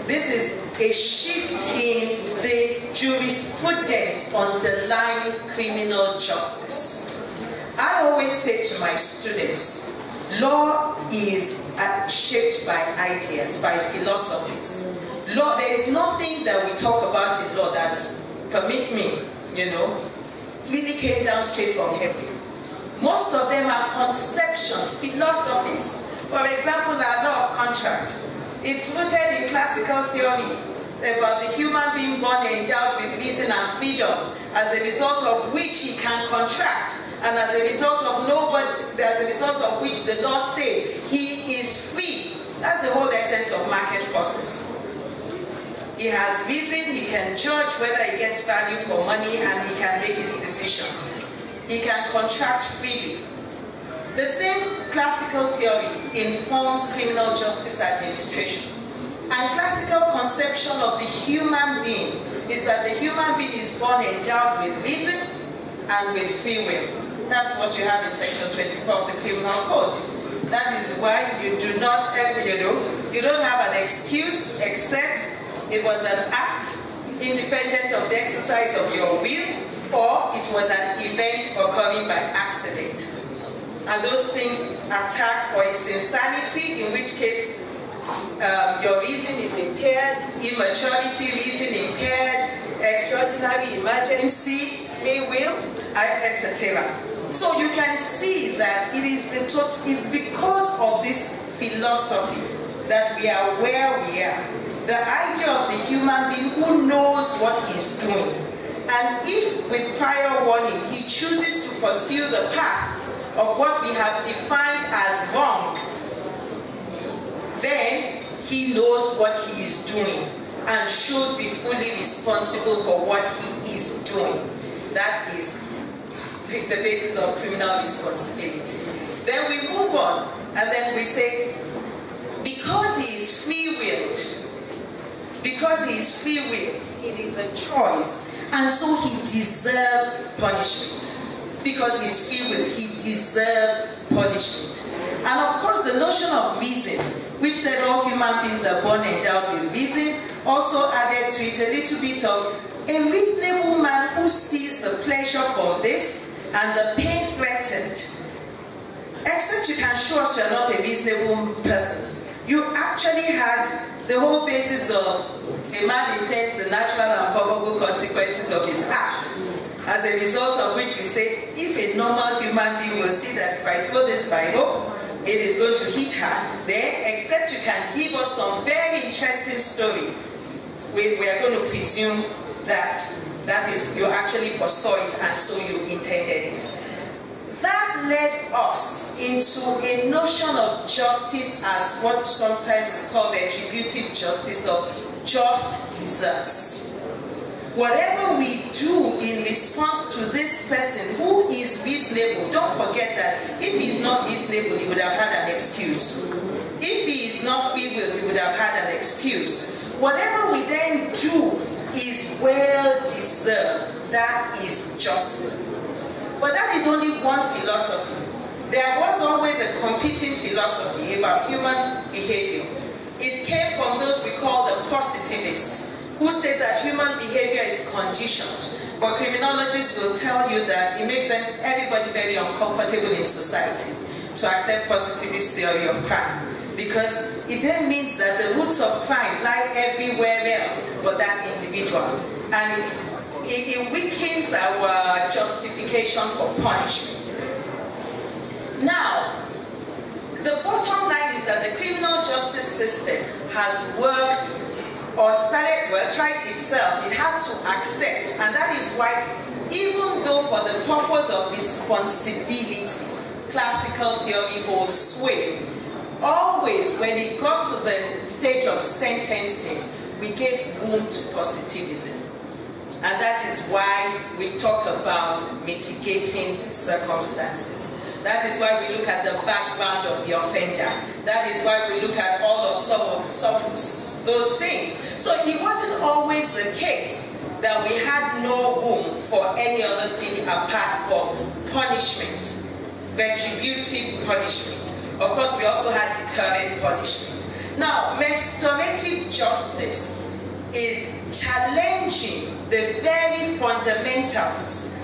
This is a shift in the jurisprudence underlying criminal justice. I always say to my students, law is shaped by ideas, by philosophies. Law, there is nothing that we talk about in law that, permit me, really came down straight from heaven. Most of them are conceptions, philosophies. For example, our law of contract. It's rooted in classical theory about the human being born endowed with reason and freedom, as a result of which he can contract, and as a result of which the law says he is free. That's the whole essence of market forces. He has reason, he can judge whether he gets value for money, and he can make his decisions. He can contract freely. The same classical theory informs criminal justice administration. And classical conception of the human being is that the human being is born endowed with reason and with free will. That's what you have in section 24 of the criminal code. That is why you do not ever, you don't have an excuse except it was an act independent of the exercise of your will, or it was an event occurring by accident. And those things attack, or it's insanity, in which case your reason is impaired, immaturity, reason impaired, extraordinary emergency, free will, etc. So you can see that it is it's because of this philosophy that we are where we are. The idea of the human being who knows what he's doing. And if with prior warning he chooses to pursue the path of what we have defined as wrong, then he knows what he is doing and should be fully responsible for what he is doing. That is the basis of criminal responsibility. Then we move on, and then we say, because he is free-willed, it is a choice, and so he deserves punishment. because he's filled, he deserves punishment. And of course, the notion of reason, which said all human beings are born endowed with reason, also added to it a little bit of a reasonable man who sees the pleasure from this and the pain threatened. Except you can show us you are not a reasonable person. You actually had the whole basis of a man intends the natural and probable consequences of his act. As a result of which we say, if a normal human being will see that if I throw this Bible, it is going to hit her, then except you can give us some very interesting story, we are going to presume that is, you actually foresaw it and so you intended it. That led us into a notion of justice as what sometimes is called retributive justice, or just deserts. Whatever we do in response to this person who is reasonable, don't forget that if he is not reasonable, he would have had an excuse. If he is not free-willed, he would have had an excuse. Whatever we then do is well deserved. That is justice. But that is only one philosophy. There was always a competing philosophy about human behavior. It came from those we call the positivists, who say that human behavior is conditioned. But criminologists will tell you that it makes everybody very uncomfortable in society to accept positivist theory of crime. Because it then means that the roots of crime lie everywhere else but that individual. And it weakens our justification for punishment. Now, the bottom line is that the criminal justice system has worked or tried itself. It had to accept, and that is why, even though for the purpose of responsibility, classical theory holds sway, always when it got to the stage of sentencing, we gave room to positivism. And that is why we talk about mitigating circumstances. That is why we look at the background of the offender. That is why we look at all of some of those things. So it wasn't always the case that we had no room for any other thing apart from punishment, retributive punishment. Of course, we also had deterrent punishment. Now, restorative justice is challenging the very fundamentals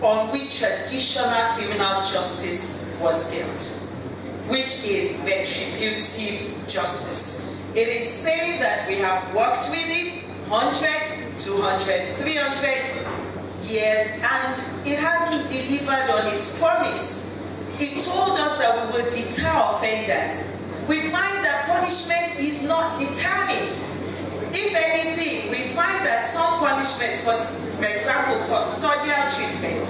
on which traditional criminal justice was built, which is retributive justice. It is saying that we have worked with it 100, 200, 300 years, and it hasn't delivered on its promise. It told us that we will deter offenders. We find that punishment is not deterring. If anything, we find that some punishments, for example, custodial treatment,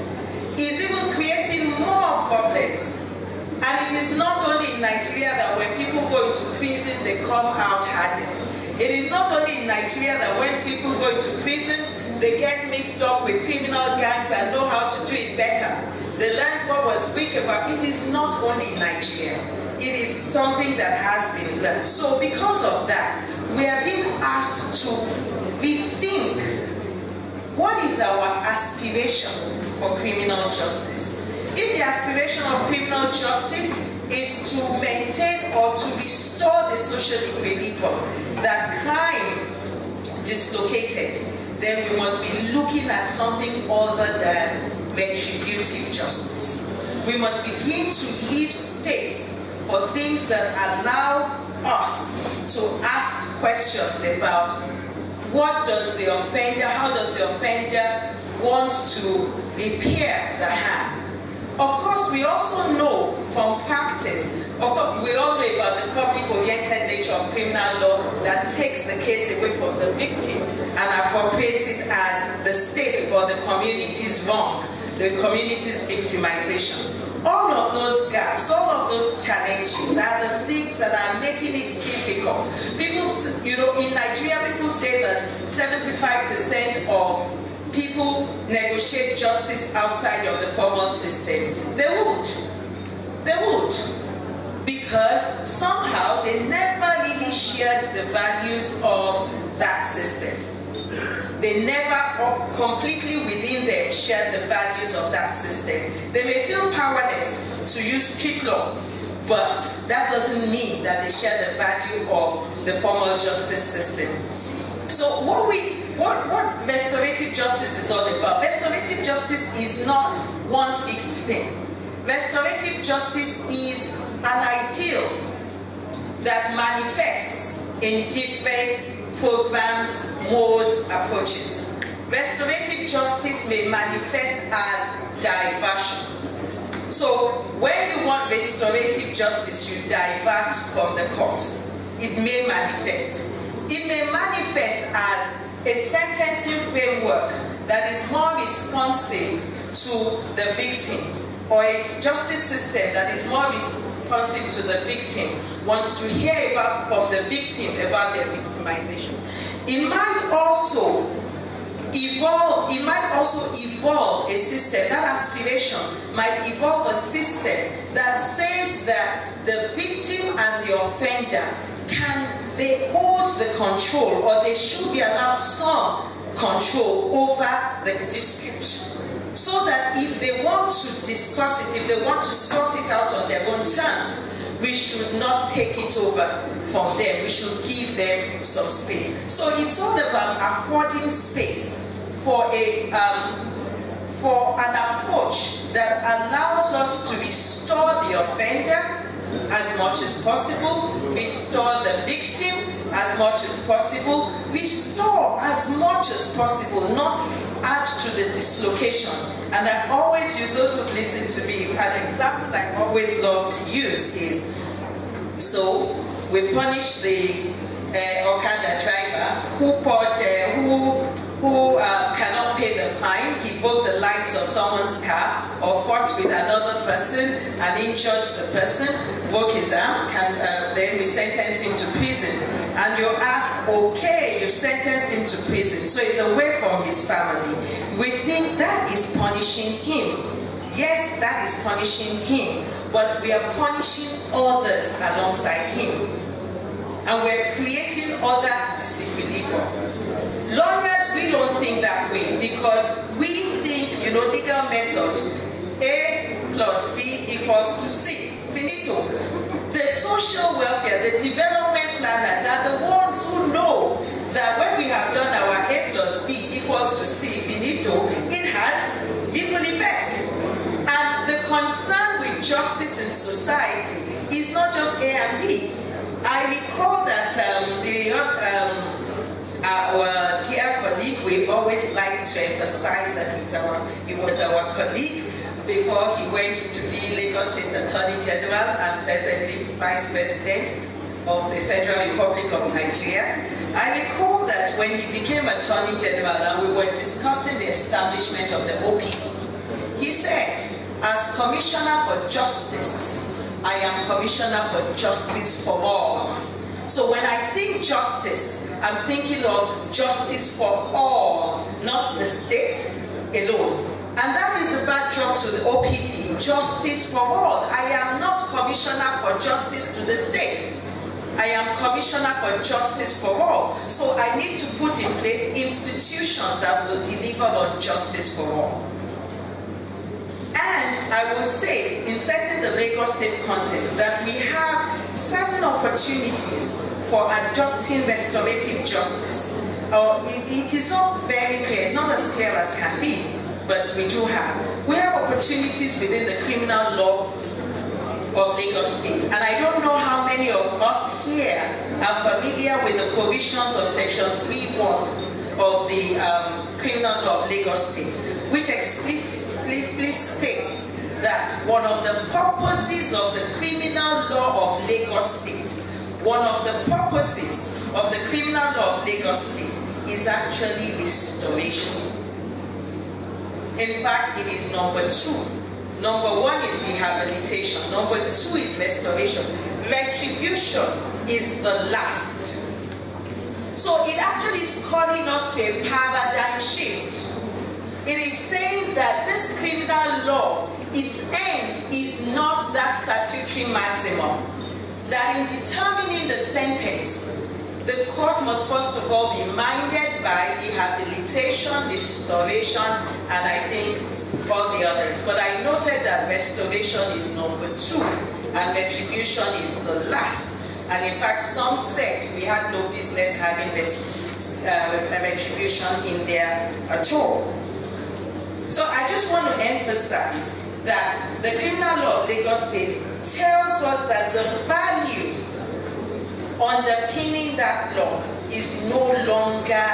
is even creating more problems. And it is not only in Nigeria that when people go into prison, they come out hardened. It is not only in Nigeria that when people go into prisons, they get mixed up with criminal gangs and know how to do it better. They learned what was weak about it. It is not only in Nigeria. It is something that has been learned. So because of that, we are being asked to rethink what is our aspiration for criminal justice. If the aspiration of criminal justice is to maintain or to restore the social equilibrium that crime dislocated, then we must be looking at something other than retributive justice. We must begin to leave space for things that allow us to ask questions about what does the offender, how does the offender want to repair the harm. Of course, we also know from practice, of course, we all know about the public-oriented nature of criminal law that takes the case away from the victim and appropriates it as the state or the community's wrong, the community's victimization. All of those gaps, all of those challenges are the things that are making it difficult. People, you know, in Nigeria, people say that 75% of people negotiate justice outside of the formal system. They won't. They won't. Because somehow they never really shared the values of that system. They never completely within them share the values of that system. They may feel powerless to use strict law, but that doesn't mean that they share the value of the formal justice system. So what restorative justice is all about? Restorative justice is not one fixed thing. Restorative justice is an ideal that manifests in different programs, modes, approaches. Restorative justice may manifest as diversion. So when you want restorative justice, you divert from the courts. It may manifest. It may manifest as a sentencing framework that is more responsive to the victim, or a justice system that is more responsive to the victim, wants to hear from the victim about their victimization. It might also evolve a system, that aspiration might evolve a system that says that the victim and the offender they hold the control, or they should be allowed some control over the dispute. So that if they want to discuss it, if they want to sort it out on their own terms, we should not take it over from them. We should give them some space. So it's all about affording space for an approach that allows us to restore the offender as much as possible, restore the victim as much as possible, restore as much as possible, not add to the dislocation. And I always use, those who listen to me, an example I always love to use is, so we punish the Okada driver who cannot pay the fine. He broke the lights of someone's car or fought with another person and injured the person, broke his arm, then we sentence him to prison. And you ask, okay, you sentenced him to prison, so he's away from his family. We think that is punishing him. Yes, that is punishing him, but we are punishing others alongside him. And we're creating other disequilibrium. Lawyers, we don't think that way, because we think, legal method, A plus B equals to C, finito. The social welfare, the development planners are the ones who know that when we have done our A plus B equals to C, finito, it has ripple effect. And the concern with justice in society is not just A and B. I recall that our dear colleague, we always like to emphasize that he was our colleague before he went to be Lagos State Attorney General and presently Vice President of the Federal Republic of Nigeria. I recall that when he became Attorney General and we were discussing the establishment of the OPD, he said, as Commissioner for Justice, I am Commissioner for Justice for all. So when I think justice, I'm thinking of justice for all, not the state alone. And that is the backdrop to the OPD, justice for all. I am not Commissioner for Justice to the state. I am Commissioner for Justice for all. So I need to put in place institutions that will deliver on justice for all. And I would say, in setting the Lagos State context, that we have certain opportunities for adopting restorative justice. It is not very clear, it's not as clear as can be, but we do have. We have opportunities within the criminal law of Lagos State. And I don't know how many of us here are familiar with the provisions of Section 3.1 of the criminal law of Lagos State, which explicitly states that one of the purposes of the criminal law of Lagos State, one of the purposes of the criminal law of Lagos State is actually restoration. In fact, it is number 2. Number 1 is rehabilitation. Number 2 is restoration. Retribution is the last. So it actually is calling us to a paradigm shift. It is saying that this criminal law, its end is not that statutory maximum. That in determining the sentence, the court must first of all be minded by rehabilitation, restoration, and I think all the others. But I noted that restoration is number 2, and retribution is the last. And in fact, some said we had no business having retribution in there at all. So I just want to emphasize that the criminal law of Lagos State tells us that the value underpinning that law is no longer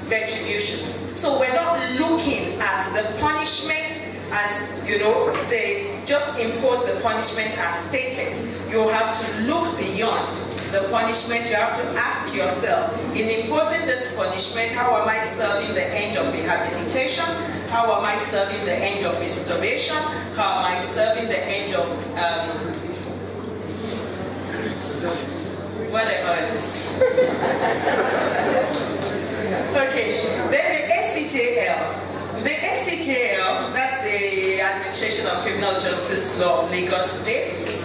retribution. So we're not looking at the punishment as, you know, they just impose the punishment as stated. You have to look beyond the punishment. You have to ask yourself, in imposing this punishment, how am I serving the end of rehabilitation? How am I serving the end of restoration? How am I serving the end of whatever it is? Okay, then the ACJL. The ACJL, that's the Administration of Criminal Justice Law of Lagos State,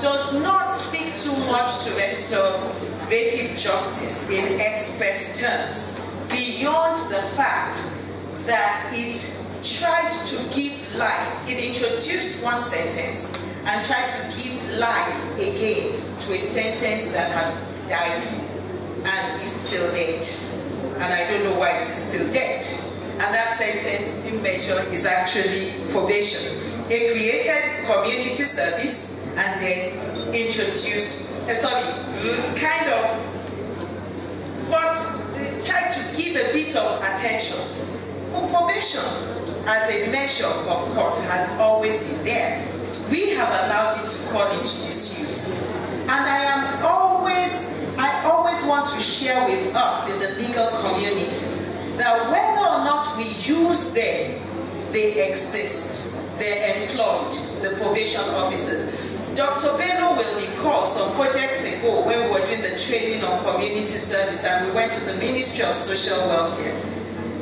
does not speak too much to restorative justice in express terms, beyond the fact that it tried to give life. It introduced one sentence and tried to give life again to a sentence that had died and is still dead. And I don't know why it is still dead. And that sentence in measure is actually probation. It created community service and then introduced, kind of tried to give a bit of attention. For probation as a measure of court has always been there. We have allowed it to fall into disuse. And I always want to share with us in the legal community that whether or not we use them, they exist. They're employed, the probation officers. Dr. Bello will recall some projects ago when we were doing the training on community service and we went to the Ministry of Social Welfare.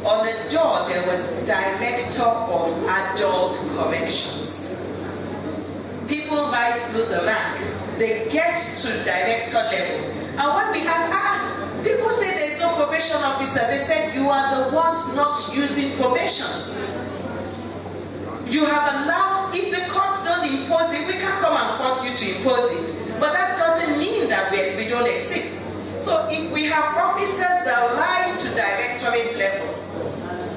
On the door, there was Director of Adult Corrections. People rise through the rank. They get to director level. And when we ask, people say there's no probation officer. They said, you are the ones not using probation. You have allowed, if the courts don't impose it, we can't come and force you to impose it. But that doesn't mean that we don't exist. So if we have officers that rise to directorate level,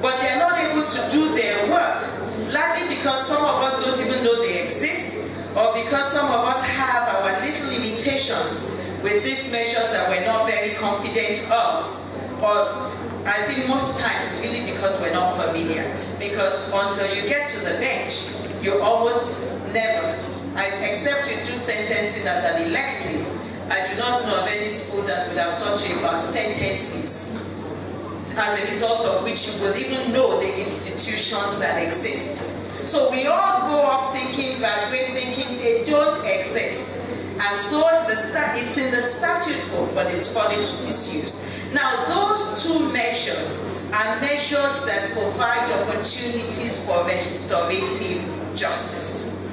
but they're not able to do their work, likely because some of us don't even know they exist, or because some of us have our little limitations with these measures that we're not very confident of, or I think most times it's really because we're not familiar. Because until you get to the bench, you almost never, except you do sentencing as an elective, I do not know of any school that would have taught you about sentences, as a result of which you will even know the institutions that exist. So we all grow up thinking, graduate thinking they don't exist. And so it's in the statute book, but it's falling to disuse. Now, those two measures are measures that provide opportunities for restorative justice.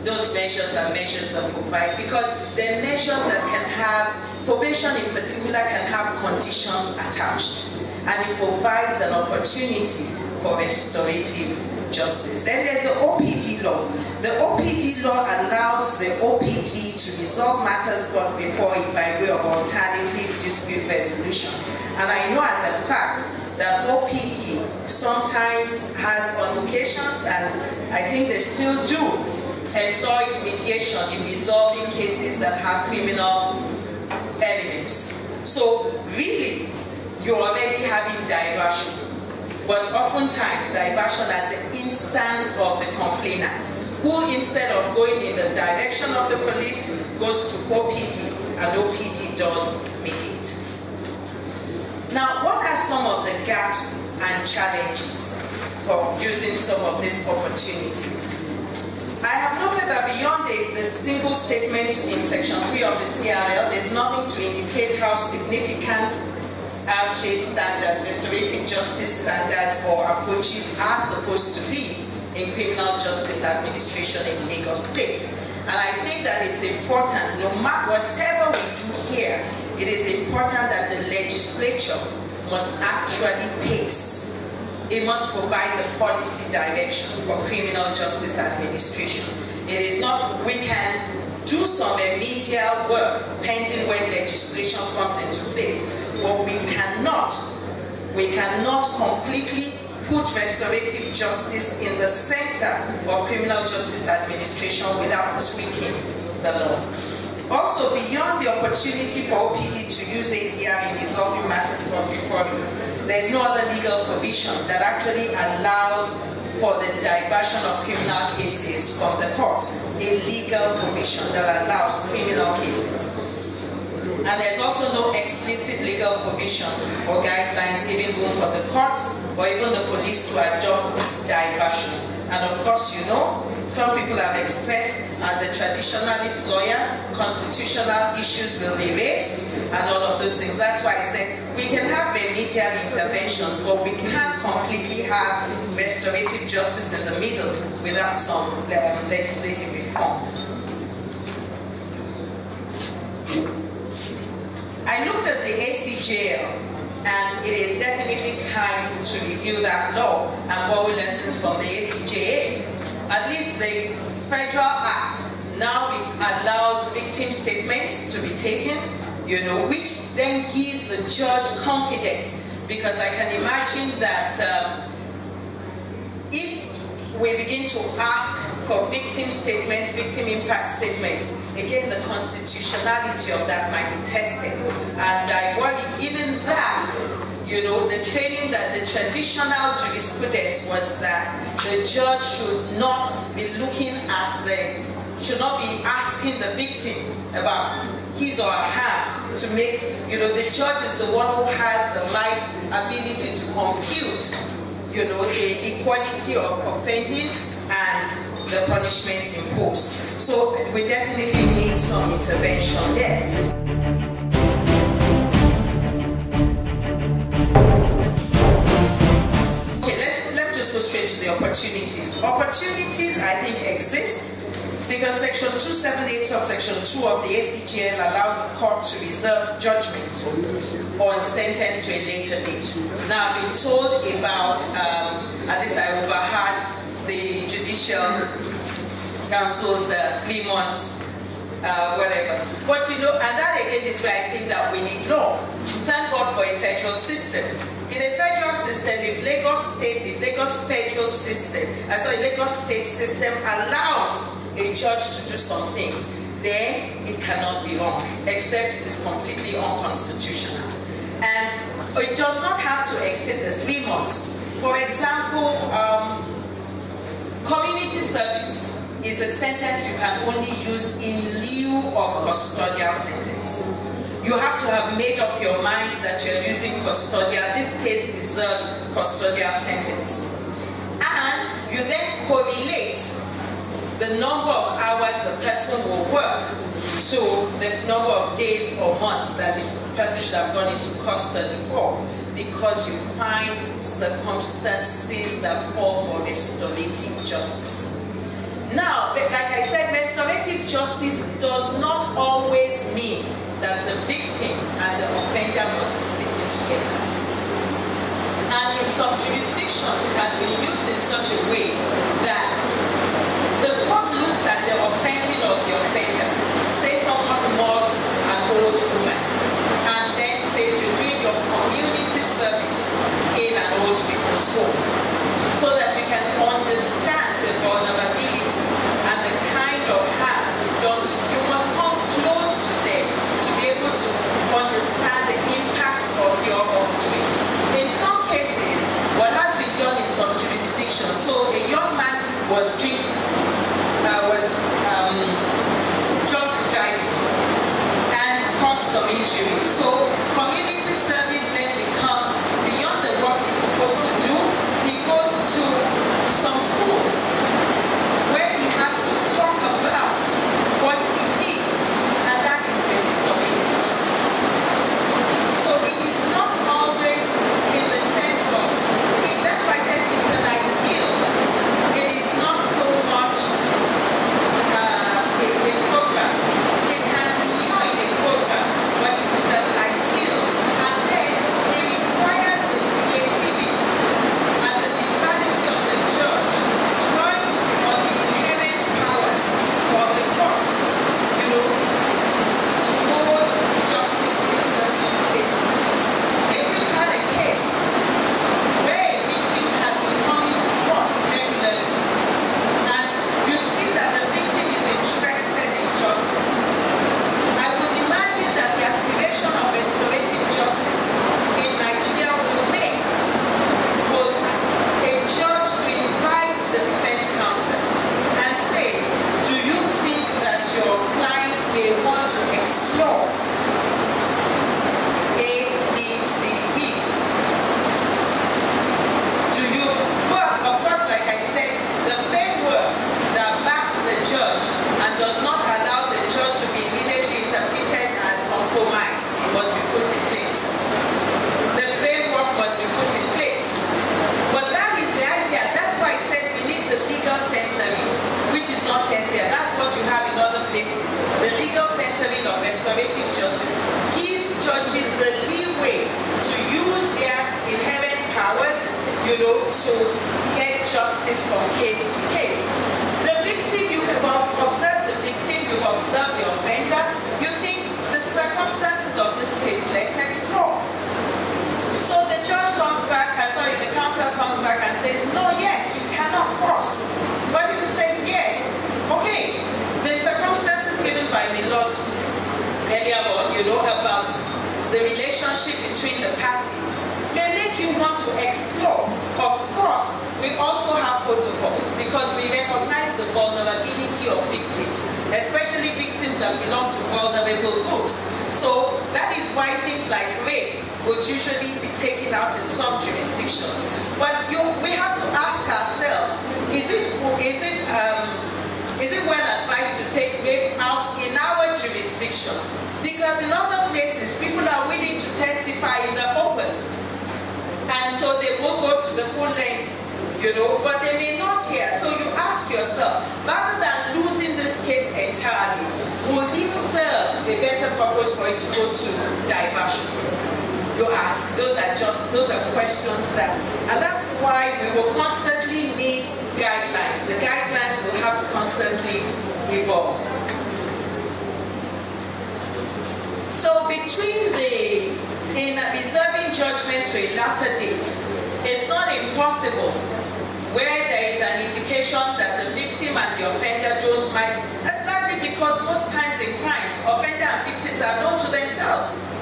Those measures are measures that provide, because they're measures that can have, probation in particular can have conditions attached. And it provides an opportunity for restorative justice. Then there's the OPD law. The OPD law allows the OPD to resolve matters brought before it by way of alternative dispute resolution. And I know as a fact that OPD sometimes has on occasions, and I think they still do, employed mediation in resolving cases that have criminal elements. So really, you're already having diversion. But oftentimes, diversion at the instance of the complainant, who instead of going in the direction of the police, goes to OPD, and OPD does mediate. Now, what are some of the gaps and challenges for using some of these opportunities? I have noted that beyond the single statement in Section 3 of the CRL, there's nothing to indicate how significant RJ standards, restorative justice standards or approaches are supposed to be in criminal justice administration in Lagos State. And I think that it's important, no matter whatever we do here, important that the legislature must actually pace. It must provide the policy direction for criminal justice administration. It is not, we can do some remedial work pending when legislation comes into place, but we cannot completely put restorative justice in the center of criminal justice administration without tweaking the law. Also, beyond the opportunity for OPD to use ADR in resolving matters brought before it, there is no other legal provision that actually allows for the diversion of criminal cases from the courts, a legal provision that allows criminal cases. And there's also no explicit legal provision or guidelines giving room for the courts or even the police to adopt diversion. And of course, you know, some people have expressed, as the traditionalist lawyer, constitutional issues will be raised and all of those things. That's why I said we can have remedial interventions, but we can't completely have restorative justice in the middle without some legislative reform. I looked at the ACJL, and it is definitely time to review that law and borrow lessons from the ACJA. At least the Federal Act now allows victim statements to be taken, you know, which then gives the judge confidence, because I can imagine that if we begin to ask for victim statements, victim impact statements, again, the constitutionality of that might be tested. And I worry, given that, you know, the training that the traditional jurisprudence was that the judge should not be looking at should not be asking the victim about his or her to make, you know, the judge is the one who has the right ability to compute, you know, the equality of offending and the punishment imposed. So we definitely need some intervention there. Let's just go straight to the opportunities. Opportunities, I think, exist because Section 278 subsection 2 of the ACGL allows a court to reserve judgment on sentence to a later date. Now, I've been told about, at least I overheard the Judicial Council's 3 months, whatever. But you know, and that again is where I think that we need law. Thank God for a federal system. In a federal system, if Lagos federal system, Lagos state system allows a judge to do some things, then it cannot be wrong, except it is completely unconstitutional. And it does not have to exceed the 3 months. For example, community service is a sentence you can only use in lieu of custodial sentence. You have to have made up your mind that you're using custodial. This case deserves custodial sentence. And you then correlate the number of hours the person will work to the number of days or months that the person should have gone into custody for, because you find circumstances that call for restorative justice. Now, like I said, restorative justice does not always mean that the victim and the offender must be sitting together. And in some jurisdictions, it has been used in such a way that the court looks at the offending of the offender. Say someone mugs an old woman, and then says you're doing your community service in an old people's home, so that you can understand the vulnerability and the kind of harm done to you. You must come close to them to be able to understand the impact of your wrongdoing. In some cases, what has been done in some jurisdictions, so a young man was drunk driving and caused some injury. So community service then becomes beyond the work he's supposed to do. He goes to some schools where he has to talk about what he did, and that is restorative justice. So it is not always in the sense of, that's why I said it's an ideal. It is not so much a program. It can be in a program, but it is an ideal judges the leeway to use their inherent powers, you know, to get justice from case to case. The victim, you can observe the victim, you observe the offender, you think the circumstances of this case, let's explore. So the judge comes back, the counsel comes back and says, no, yes, you cannot force. But if he says yes, okay, the circumstances given by Milord earlier on, you know, about the relationship between the parties may make you want to explore. Of course, we also have protocols because we recognize the vulnerability of victims, especially victims that belong to vulnerable groups. So that is why things like rape would usually be taken out in some jurisdictions. But we have to ask ourselves, is it well advised to take rape out in our jurisdiction? Because in other places, people are willing to testify in the open. And so they will go to the full length, you know, but they may not hear. So you ask yourself, rather than losing this case entirely, would it serve a better purpose for it to go to diversion? You ask. Those are questions that, and that's why we will constantly need guidelines. The guidelines will have to constantly evolve. So in reserving judgment to a later date, it's not impossible where there is an indication that the victim and the offender don't mind, especially because most times in crimes, offender and victims are known to themselves.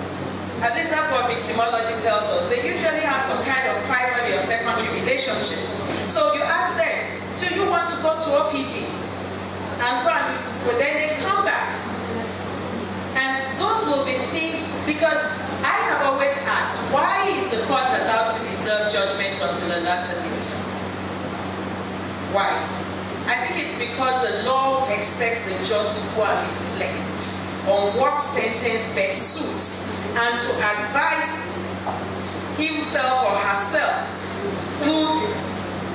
At least that's what victimology tells us. They usually have some kind of primary or secondary relationship. So you ask them, do you want to go to OPD? And go and then they come back. And those will be things, because I have always asked, why is the court allowed to reserve judgment until a later date? Why? I think it's because the law expects the judge to go and reflect on what sentence best suits and to advise himself or herself through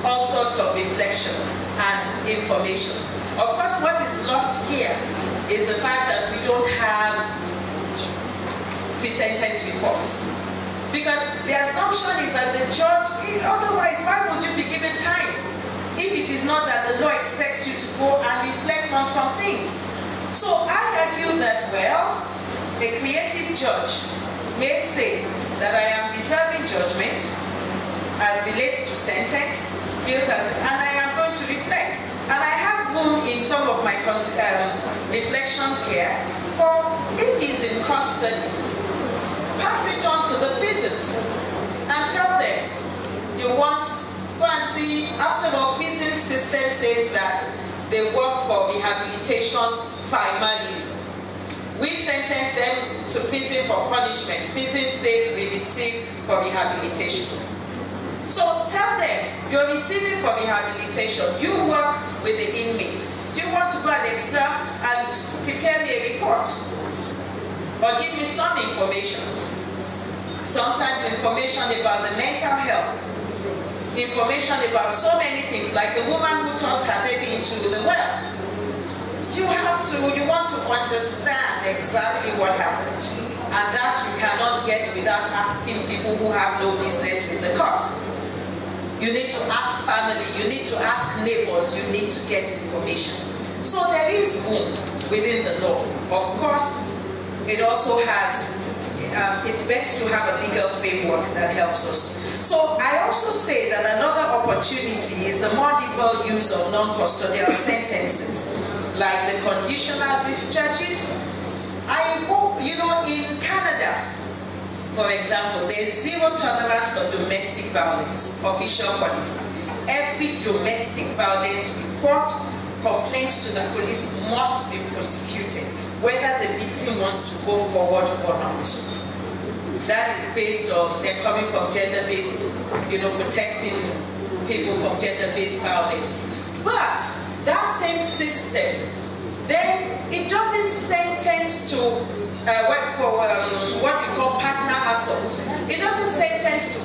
all sorts of reflections and information. Of course, what is lost here is the fact that we don't have pre-sentence reports. Because the assumption is that the judge, otherwise, why would you be given time? If it is not that the law expects you to go and reflect on some things. So I argue that, well, a creative judge may say that I am reserving judgment as relates to sentence, guilt, and I am going to reflect. And I have room in some of my reflections here for, if he's in custody, pass it on to the prisons and tell them, you want, go and see, after all, prison system says that they work for rehabilitation primarily. We sentence them to prison for punishment. Prison says we receive for rehabilitation. So tell them, you're receiving for rehabilitation. You work with the inmate. Do you want to go and explore and prepare me a report? Or give me some information. Sometimes information about the mental health. Information about so many things, like the woman who tossed her baby into the well. You want to understand exactly what happened. And that you cannot get without asking people who have no business with the court. You need to ask family, you need to ask neighbors, you need to get information. So there is room within the law. Of course, it also has, it's best to have a legal framework that helps us. So I also say that another opportunity is the more liberal use of non-custodial sentences, like the conditional discharges. In Canada, for example, there's zero tolerance for domestic violence, official policy. Every domestic violence report, complaints to the police must be prosecuted, whether the victim wants to go forward or not. That is based on, they're coming from gender-based, protecting people from gender-based violence. But that same system, then it doesn't sentence to what we call partner assault. It doesn't sentence to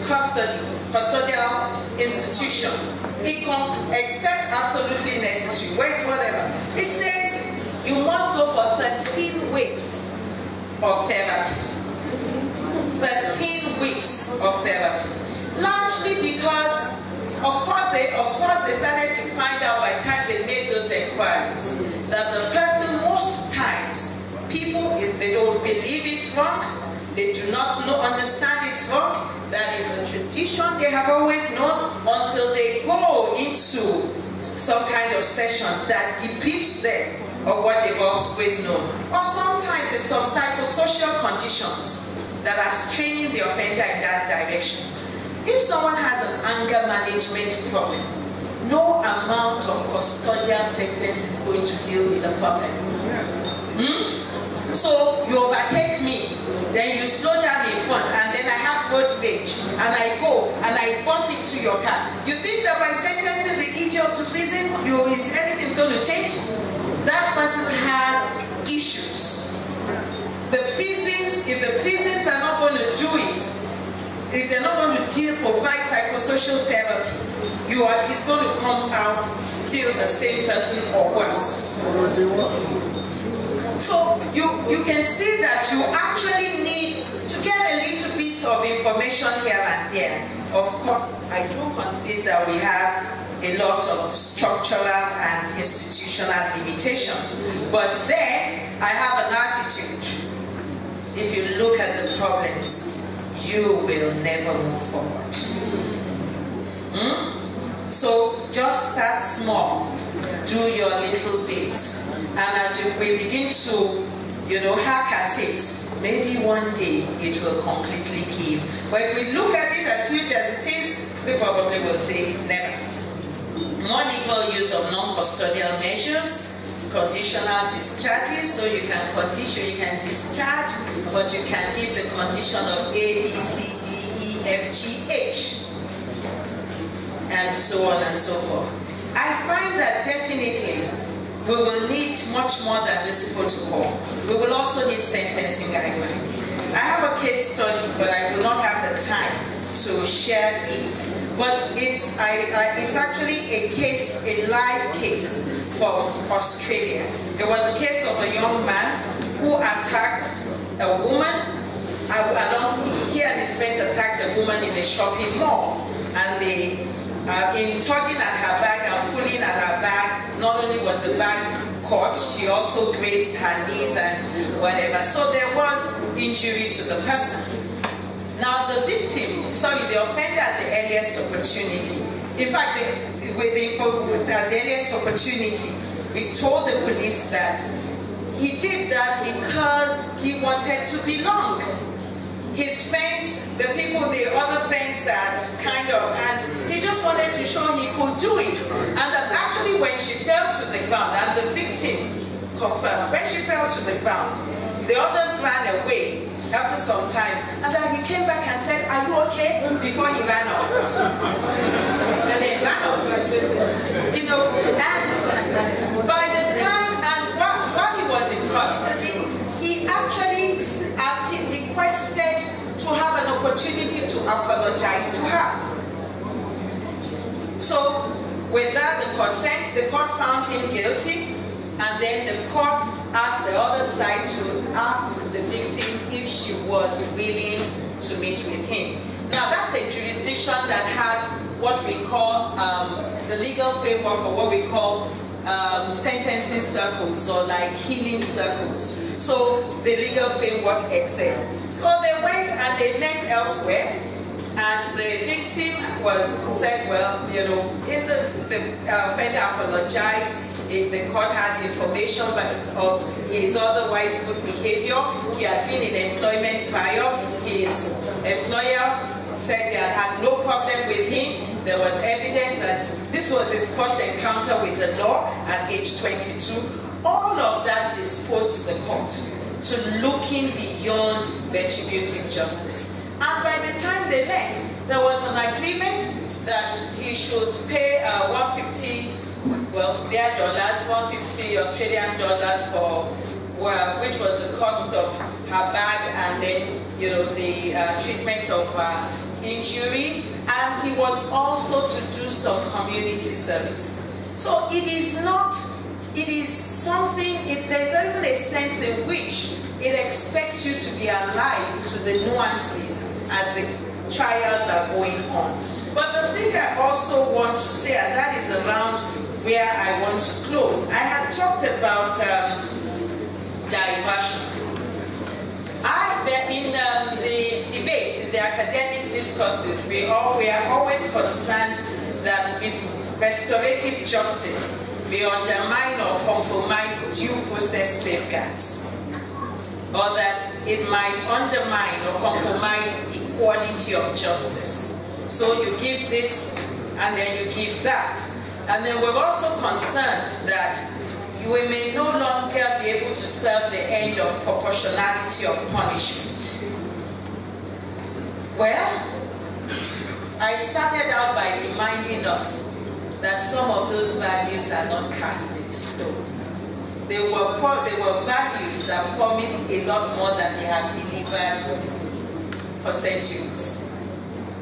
custodial institutions, except absolutely necessary. Wait, whatever. It says you must go for 13 weeks of therapy. weeks of therapy. Largely because, of course, they started to find out by the time they made those inquiries that the person, most times, they don't believe it's wrong, they do not understand it's wrong, that is the tradition they have always known, until they go into some kind of session that debriefs them of what they've always known. Or sometimes it's some psychosocial conditions that are straining the offender in that direction. If someone has an anger management problem, no amount of custodial sentence is going to deal with the problem. So you overtake me, then you slow down in front, and then I have road rage, and I go and I bump into your car. You think that by sentencing the idiot to prison, everything's going to change? That person has issues. If the prisons are not going to do it, if they're not going to provide psychosocial therapy, he's going to come out still the same person or worse. So you can see that you actually need to get a little bit of information here and there. Of course, I do concede that we have a lot of structural and institutional limitations. But there, I have an attitude. If you look at the problems, you will never move forward. So just start small, do your little bit, and as we begin to, hack at it, maybe one day it will completely give. But if we look at it as huge as it is, we probably will say never. More liberal use of non-custodial measures, conditional discharges, so you can discharge, but you can give the condition of A, B, C, D, E, F, G, H, and so on and so forth. I find that definitely we will need much more than this protocol. We will also need sentencing guidelines. I have a case study, but I will not have the time to share it. But it's actually a live case from Australia. There was a case of a young man who attacked a woman. He and his friends attacked a woman in a shopping mall, and they, in tugging at her bag and pulling at her bag, not only was the bag caught, she also grazed her knees and whatever. So there was injury to the person. Now the the offender at the earliest opportunity, in fact, at the earliest opportunity, we told the police that he did that because he wanted to belong. His friends, the other friends had and he just wanted to show he could do it. And that actually when she fell to the ground, and the victim confirmed, when she fell to the ground, the others ran away after some time, and then he came back and said, "Are you okay?" before he ran off. And then ran off. And by the time, and while he was in custody, he actually requested to have an opportunity to apologize to her. So with that, the court found him guilty, and then the court asked the other side to ask the victim if she was willing to meet with him. Now that's a jurisdiction that has what we call the legal framework for what we call sentencing circles, or like healing circles. So the legal framework exists. So they went and they met elsewhere, and the victim said, well, the offender apologized. The court had information of his otherwise good behavior. He had been in employment prior. His employer said they had no problem with him. There was evidence that this was his first encounter with the law at age 22. All of that disposed the court to looking beyond retributive justice. And by the time they met, there was an agreement that he should pay $150 Australian dollars for, which was the cost of her bag, and then the treatment of injury, and he was also to do some community service. So it is something, there's even a sense in which it expects you to be alive to the nuances as the trials are going on. But the thing I also want to say, and that is around where I want to close, I had talked about diversion. In the debates, in the academic discourses, we are always concerned that restorative justice may undermine or compromise due process safeguards, or that it might undermine or compromise equality of justice. So you give this and then you give that. And then we're also concerned that we may no longer be able to serve the end of proportionality of punishment. Well, I started out by reminding us that some of those values are not cast in stone. They were values that promised a lot more than they have delivered for centuries.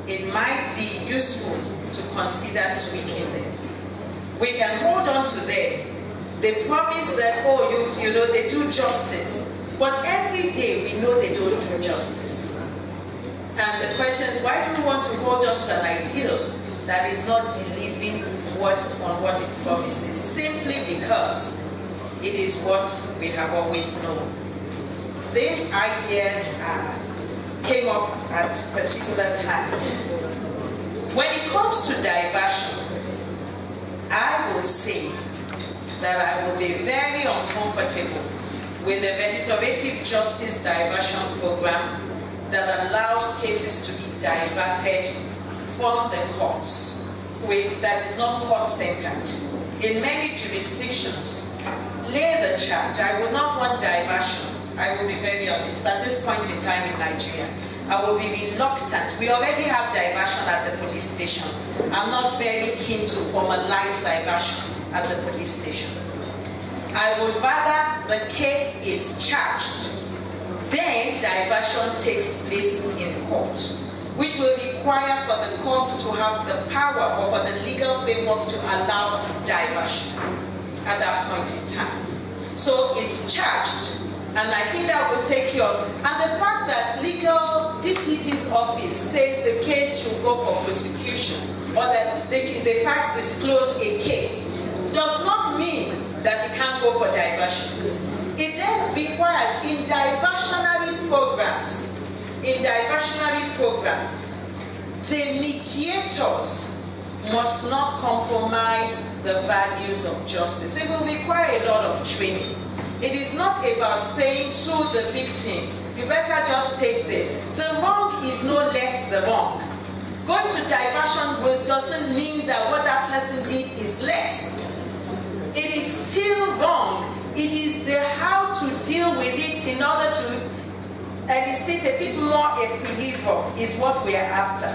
It might be useful to consider tweaking them. We can hold on to them. They promise that, oh, you know, they do justice. But every day we know they don't do justice. And the question is, why do we want to hold on to an ideal that is not delivering on what it promises? Simply because it is what we have always known. These ideas came up at particular times. When it comes to diversion, I will say that I will be very uncomfortable with the restorative justice diversion program that allows cases to be diverted from the courts that is not court-centered. In many jurisdictions, lay the charge. I would not want diversion. I will be very honest. At this point in time in Nigeria, I will be reluctant. We already have diversion at the police station. I'm not very keen to formalize diversion at the police station. I would rather the case is charged, then diversion takes place in court, which will require for the court to have the power or for the legal framework to allow diversion at that point in time. So it's charged, and I think that will take care of. And the fact that legal DPP's office says the case should go for prosecution, or that they first disclose a case, does not mean that it can't go for diversion. It then requires in diversionary programs, the mediators must not compromise the values of justice. It will require a lot of training. It is not about saying to the victim, you better just take this. The wrong is no less the wrong. Going to diversion doesn't mean that what that person did is less. It is still wrong. It is the how to deal with it in order to elicit a bit more equilibrium is what we are after,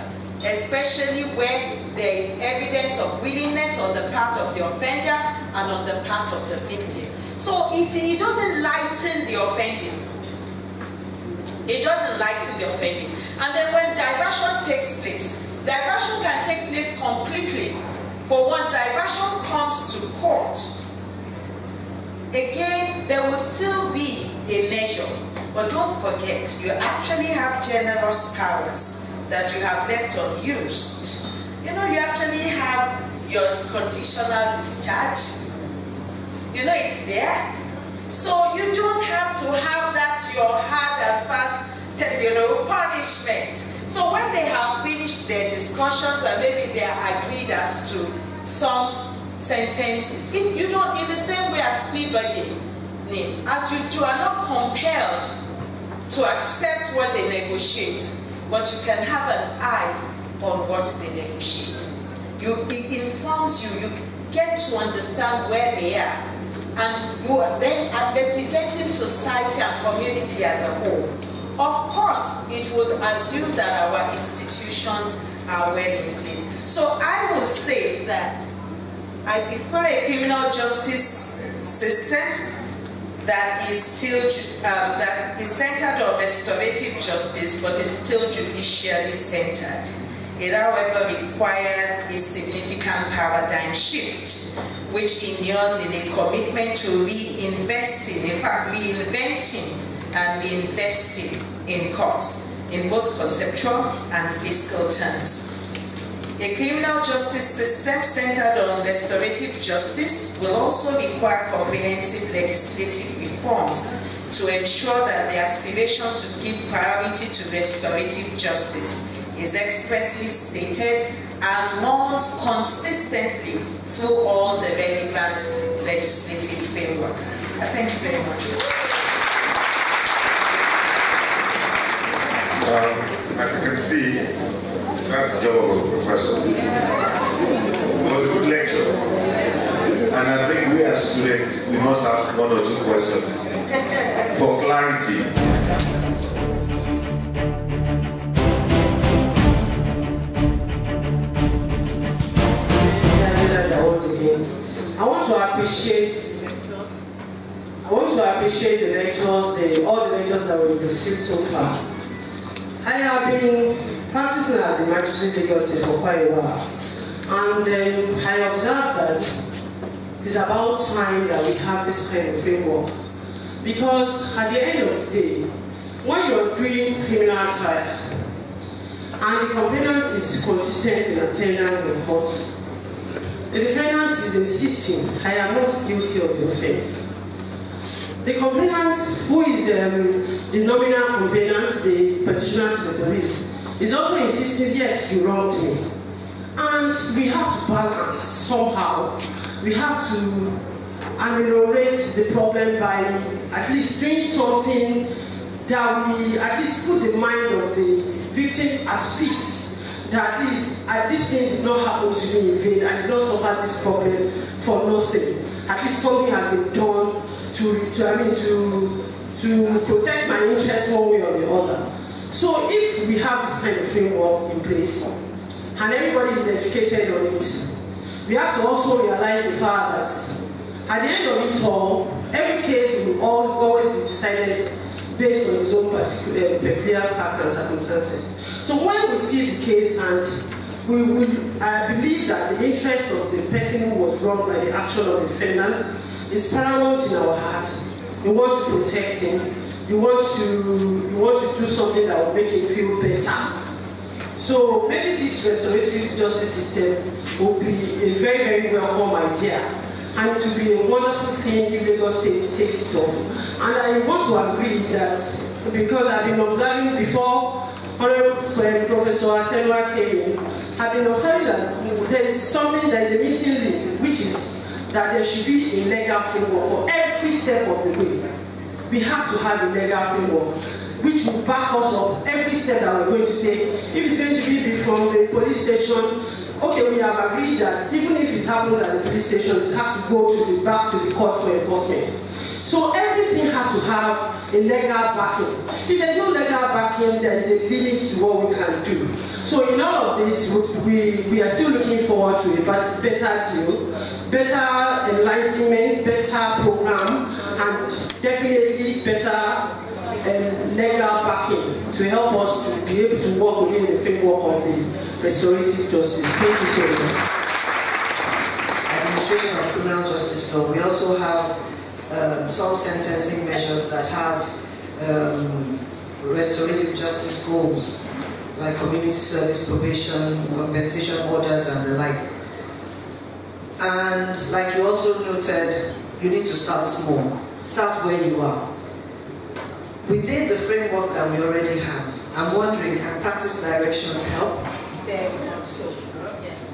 especially when there is evidence of willingness on the part of the offender and on the part of the victim. So it doesn't lighten the offending. It doesn't lighten the offending. And then when diversion takes place, diversion can take place completely. But once diversion comes to court, again, there will still be a measure. But don't forget, you actually have generous powers that you have left unused. You know, you actually have your conditional discharge. You know, it's there. So you don't have to have that your hard and fast, punishment. So when they have finished their discussions and maybe they are agreed as to some sentence, you don't, in the same way as plea bargaining, as you are not compelled to accept what they negotiate, but you can have an eye on what they negotiate. It informs you, you get to understand where they are, and you are then representing society and community as a whole. Of course, it would assume that our institutions are well in place. So I would say that I prefer a criminal justice system that is still that is centered on restorative justice, but is still judicially centered. It, however, requires a significant paradigm shift, which inures in a commitment to reinvesting, in fact, reinventing and reinvesting in courts. in both conceptual and fiscal terms. A criminal justice system centered on restorative justice will also require comprehensive legislative reforms to ensure that the aspiration to give priority to restorative justice is expressly stated and mounts consistently through all the relevant legislative framework. I thank you very much. As you can see, that's the job of a professor. It was a good lecture. And I think we as students, we must have one or two questions for clarity. I want to appreciate the lectures, all the lectures that we've received so far. I have been practicing as a magistrate in Lagos State for quite a while, and I observed that it's about time that we have this kind of framework, because at the end of the day, when you're doing criminal trial and the complainant is consistent in attendance in court, the defendant is insisting, I am not guilty of the offense. The complainant, who is the nominal complainant, the petitioner to the police, is also insisting, yes, you wronged me. And we have to balance somehow. We have to ameliorate the problem by at least doing something that we at least put the mind of the victim at peace. That at least this thing did not happen to me in vain. I did not suffer this problem for nothing. At least something has been done to protect my interests one way or the other. So if we have this kind of framework in place and everybody is educated on it, we have to also realize the fact that at the end of it all, every case will always be decided based on its own peculiar facts and circumstances. So when we see the case and I believe that the interest of the person who was wronged by the action of the defendant is paramount in our heart. You want to protect him. You want to do something that will make him feel better. So maybe this restorative justice system will be a very, very welcome idea, and it will be a wonderful thing if Lagos State takes it off. And I want to agree that, because I've been observing before Professor Asenwa came in, I've been observing that there is a missing link, which is that there should be a legal framework for every step of the way. We have to have a legal framework which will back us up every step that we're going to take. If it's going to be from the police station, okay, we have agreed that even if it happens at the police station, it has to go back to the court for enforcement. So everything has to have a legal backing. If there's no legal backing, there's a limit to what we can do. So in all of this, we are still looking forward to a better deal, better enlightenment, better program, and definitely better legal backing to help us to be able to work within the framework of the restorative justice. Thank you so much. Administration of criminal justice law. We also have some sentencing measures that have restorative justice goals, like community service, probation, compensation orders, and the like. And like you also noted, you need to start small. Start where you are. Within the framework that we already have, I'm wondering, can practice directions help? Very much so.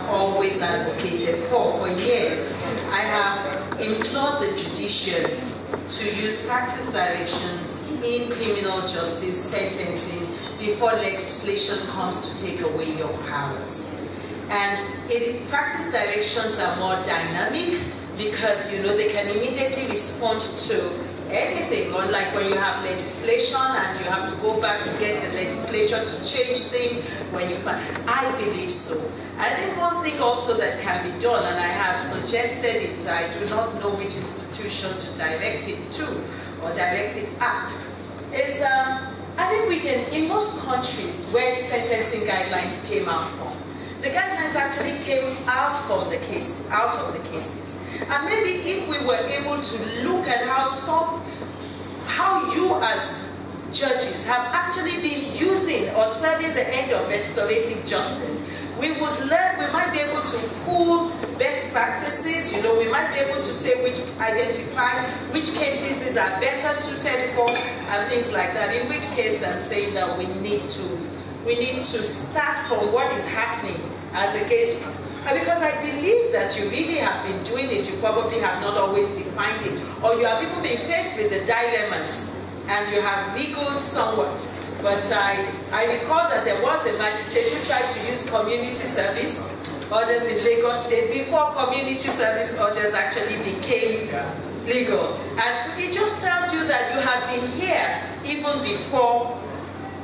Always advocated for years. I have implored the judiciary to use practice directions in criminal justice sentencing before legislation comes to take away your powers. And practice directions are more dynamic because they can immediately respond to anything, unlike when you have legislation and you have to go back to get the legislature to change things when you find. I believe so. I think one thing also that can be done, and I have suggested it, I do not know which institution to direct it to or direct it at, is I think we can, in most countries where sentencing guidelines came out from, the guidelines actually came out of the cases. And maybe if we were able to look at how you as judges have actually been using or serving the end of restorative justice, we would learn, we might be able to pool best practices, you know, we might be able to say identify which cases these are better suited for and things like that. In which case I'm saying that we need to start from what is happening as against, because I believe that you really have been doing it, you probably have not always defined it, or you have even been faced with the dilemmas and you have wiggled somewhat. But I recall that there was a magistrate who tried to use community service orders in Lagos State before community service orders actually became legal. And it just tells you that you have been here even before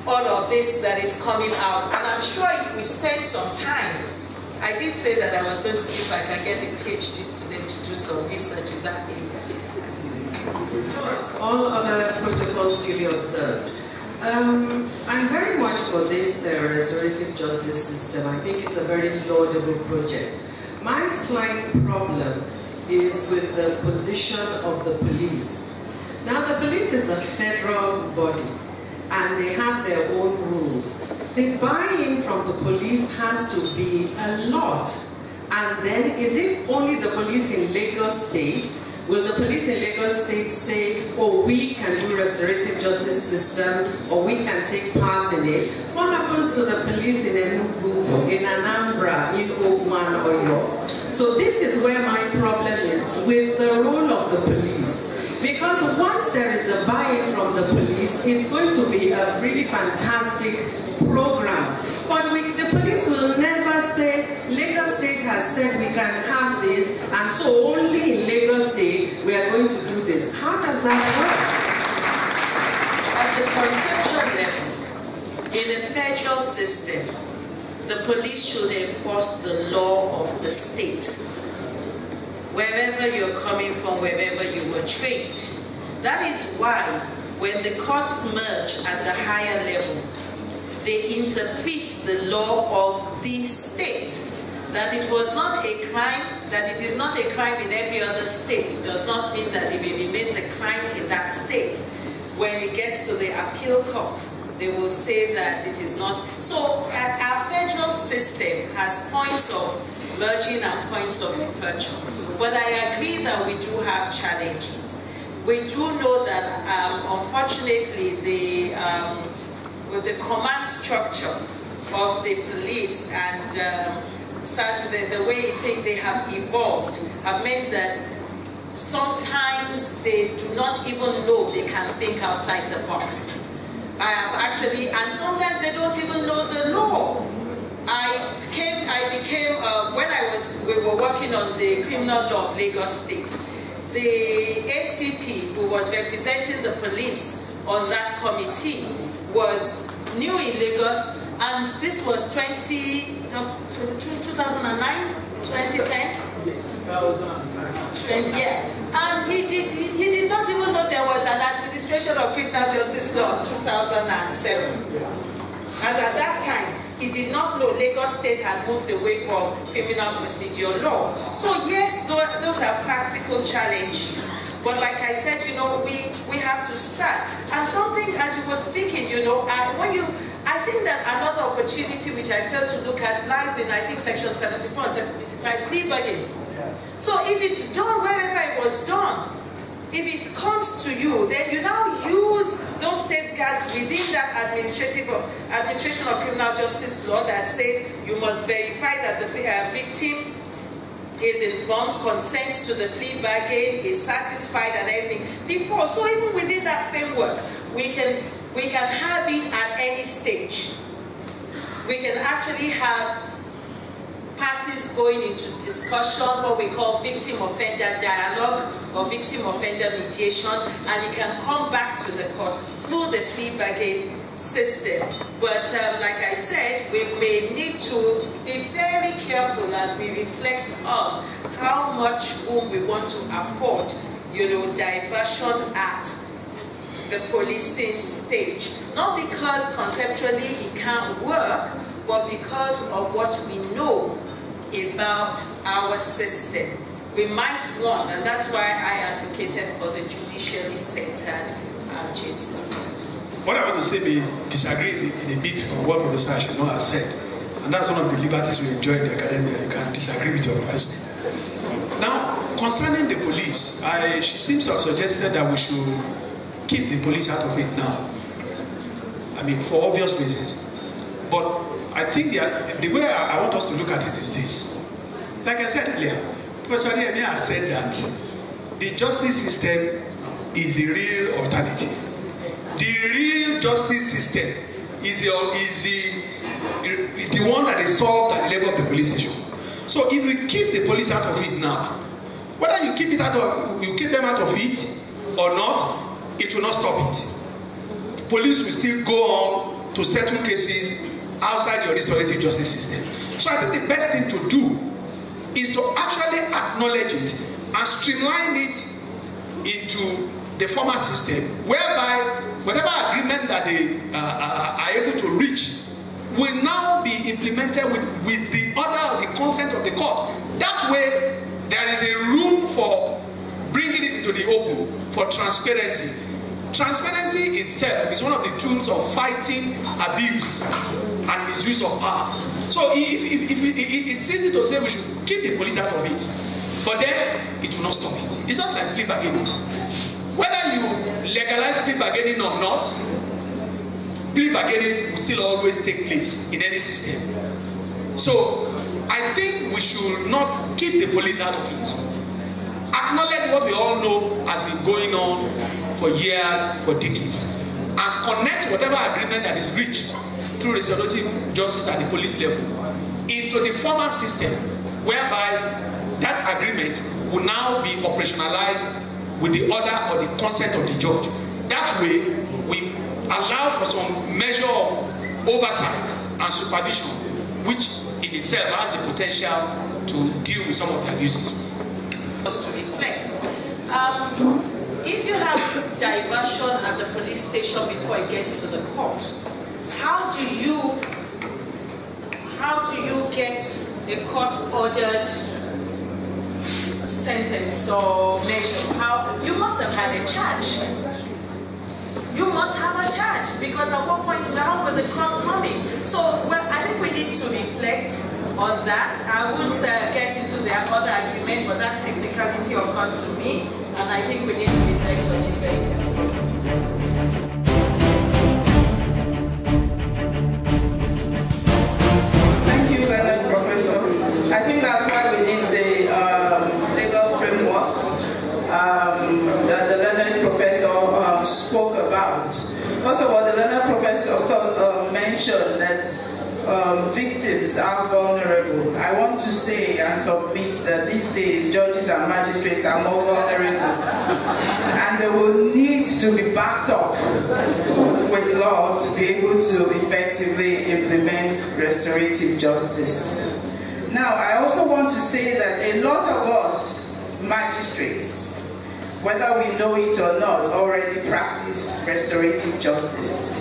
all of this that is coming out. And I'm sure if we spend some time, I did say that I was going to see if I can get a PhD student to do some research in that area. All other protocols duly observed. I'm very much for this restorative justice system. I think it's a very laudable project. My slight problem is with the position of the police. Now, the police is a federal body, and they have their own rules. The buy-in from the police has to be a lot. And then, is it only the police in Lagos State? Will the police in Lagos State say, oh, we can do restorative justice system, or we can take part in it? What happens to the police in Enugu, in Anambra, in Ogun or Oyo? So this is where my problem is with the role of the police. Because once there is a buy-in from the police, it's going to be a really fantastic program. But the police will never say, Lagos State has said we can have this, and so only in Lagos State we are going to do this. How does that work? At the conceptual level, in a federal system, the police should enforce the law of the state. Wherever you're coming from, wherever you were trained. That is why when the courts merge at the higher level, they interpret the law of the state. That it was not a crime, that it is not a crime in every other state does not mean that it remains a crime in that state. When it gets to the appeal court, they will say that it is not. So our federal system has points of merging and points of departure. But I agree that we do have challenges. We do know that, unfortunately, with the command structure of the police and the way they have evolved have meant that sometimes they do not even know they can think outside the box. I have actually, and sometimes they don't even know the law. When we were working on the criminal law of Lagos State, the ACP who was representing the police on that committee was new in Lagos, and this was 2009, 2010? 2010. Yeah. And he did not even know there was an administration of criminal justice law of 2007. As at that time, he did not know Lagos State had moved away from criminal procedure law. So yes, those are practical challenges. But like I said, you know, we have to start. And something, as you were speaking, you know, I think that another opportunity which I failed to look at lies in, I think, section 74, 75, plea bargaining. So if it's done wherever it was done, if it comes to you, then you now use those safeguards within that administration of criminal justice law that says you must verify that the victim is informed, consents to the plea bargain, is satisfied and everything before. So even within that framework, we can have it at any stage. We can actually have parties going into discussion, what we call victim-offender dialogue or victim-offender mediation, and it can come back to the court through the plea bargain system. But like I said, we may need to be very careful as we reflect on how much room we want to afford, you know, diversion at the policing stage. Not because conceptually it can't work, but because of what we know about our system. We might want, and that's why I advocated for the judicially centered justice system. what I want to say may disagree in a bit from what Professor Ashino has said. And that's one of the liberties we enjoy in the academia. You can disagree with your professor. Now, concerning the police, she seems to have suggested that we should keep the police out of it now. I mean, for obvious reasons. But I think the way I want us to look at it is this. Like I said earlier, Professor Adeyemi has said that the justice system is the real alternative. The real justice system is the one that is solved at the level of the police station. So if we keep the police out of it now, whether you keep them out of it or not, it will not stop it. Police will still go on to settle cases outside your restorative justice system. So I think the best thing to do is to actually acknowledge it and streamline it into the former system, whereby whatever agreement that they are able to reach will now be implemented with the order or the consent of the court. That way, there is a room for bringing it into the open, for transparency. Transparency itself is one of the tools of fighting abuse and misuse of power. So it's easy to say we should keep the police out of it, but then it will not stop it. It's just like plea bargaining. Whether you legalize plea bargaining or not, plea bargaining will still always take place in any system. So I think we should not keep the police out of it. Acknowledge what we all know has been going on for years, for decades, and connect whatever agreement that is reached through restorative justice at the police level into the former system, whereby that agreement will now be operationalized with the order or the consent of the judge. That way, we allow for some measure of oversight and supervision, which in itself has the potential to deal with some of the abuses. To reflect, if you have diversion at the police station before it gets to the court, how do you get a court-ordered sentence or measure? You must have had a charge. You must have a charge, because at what point now will the court come in? So, well, I think we need to reflect on that. I won't get into the other argument, but that technicality occurred to me, and I think we need to reflect on it very carefully. Thank you, Leonard Professor. I think that's why we need the legal framework that the Leonard Professor spoke about. First of all, the Leonard Professor also mentioned that victims are vulnerable. I want to say and submit that these days judges and magistrates are more vulnerable, and they will need to be backed up with law to be able to effectively implement restorative justice. Now, I also want to say that a lot of us magistrates, whether we know it or not, already practice restorative justice.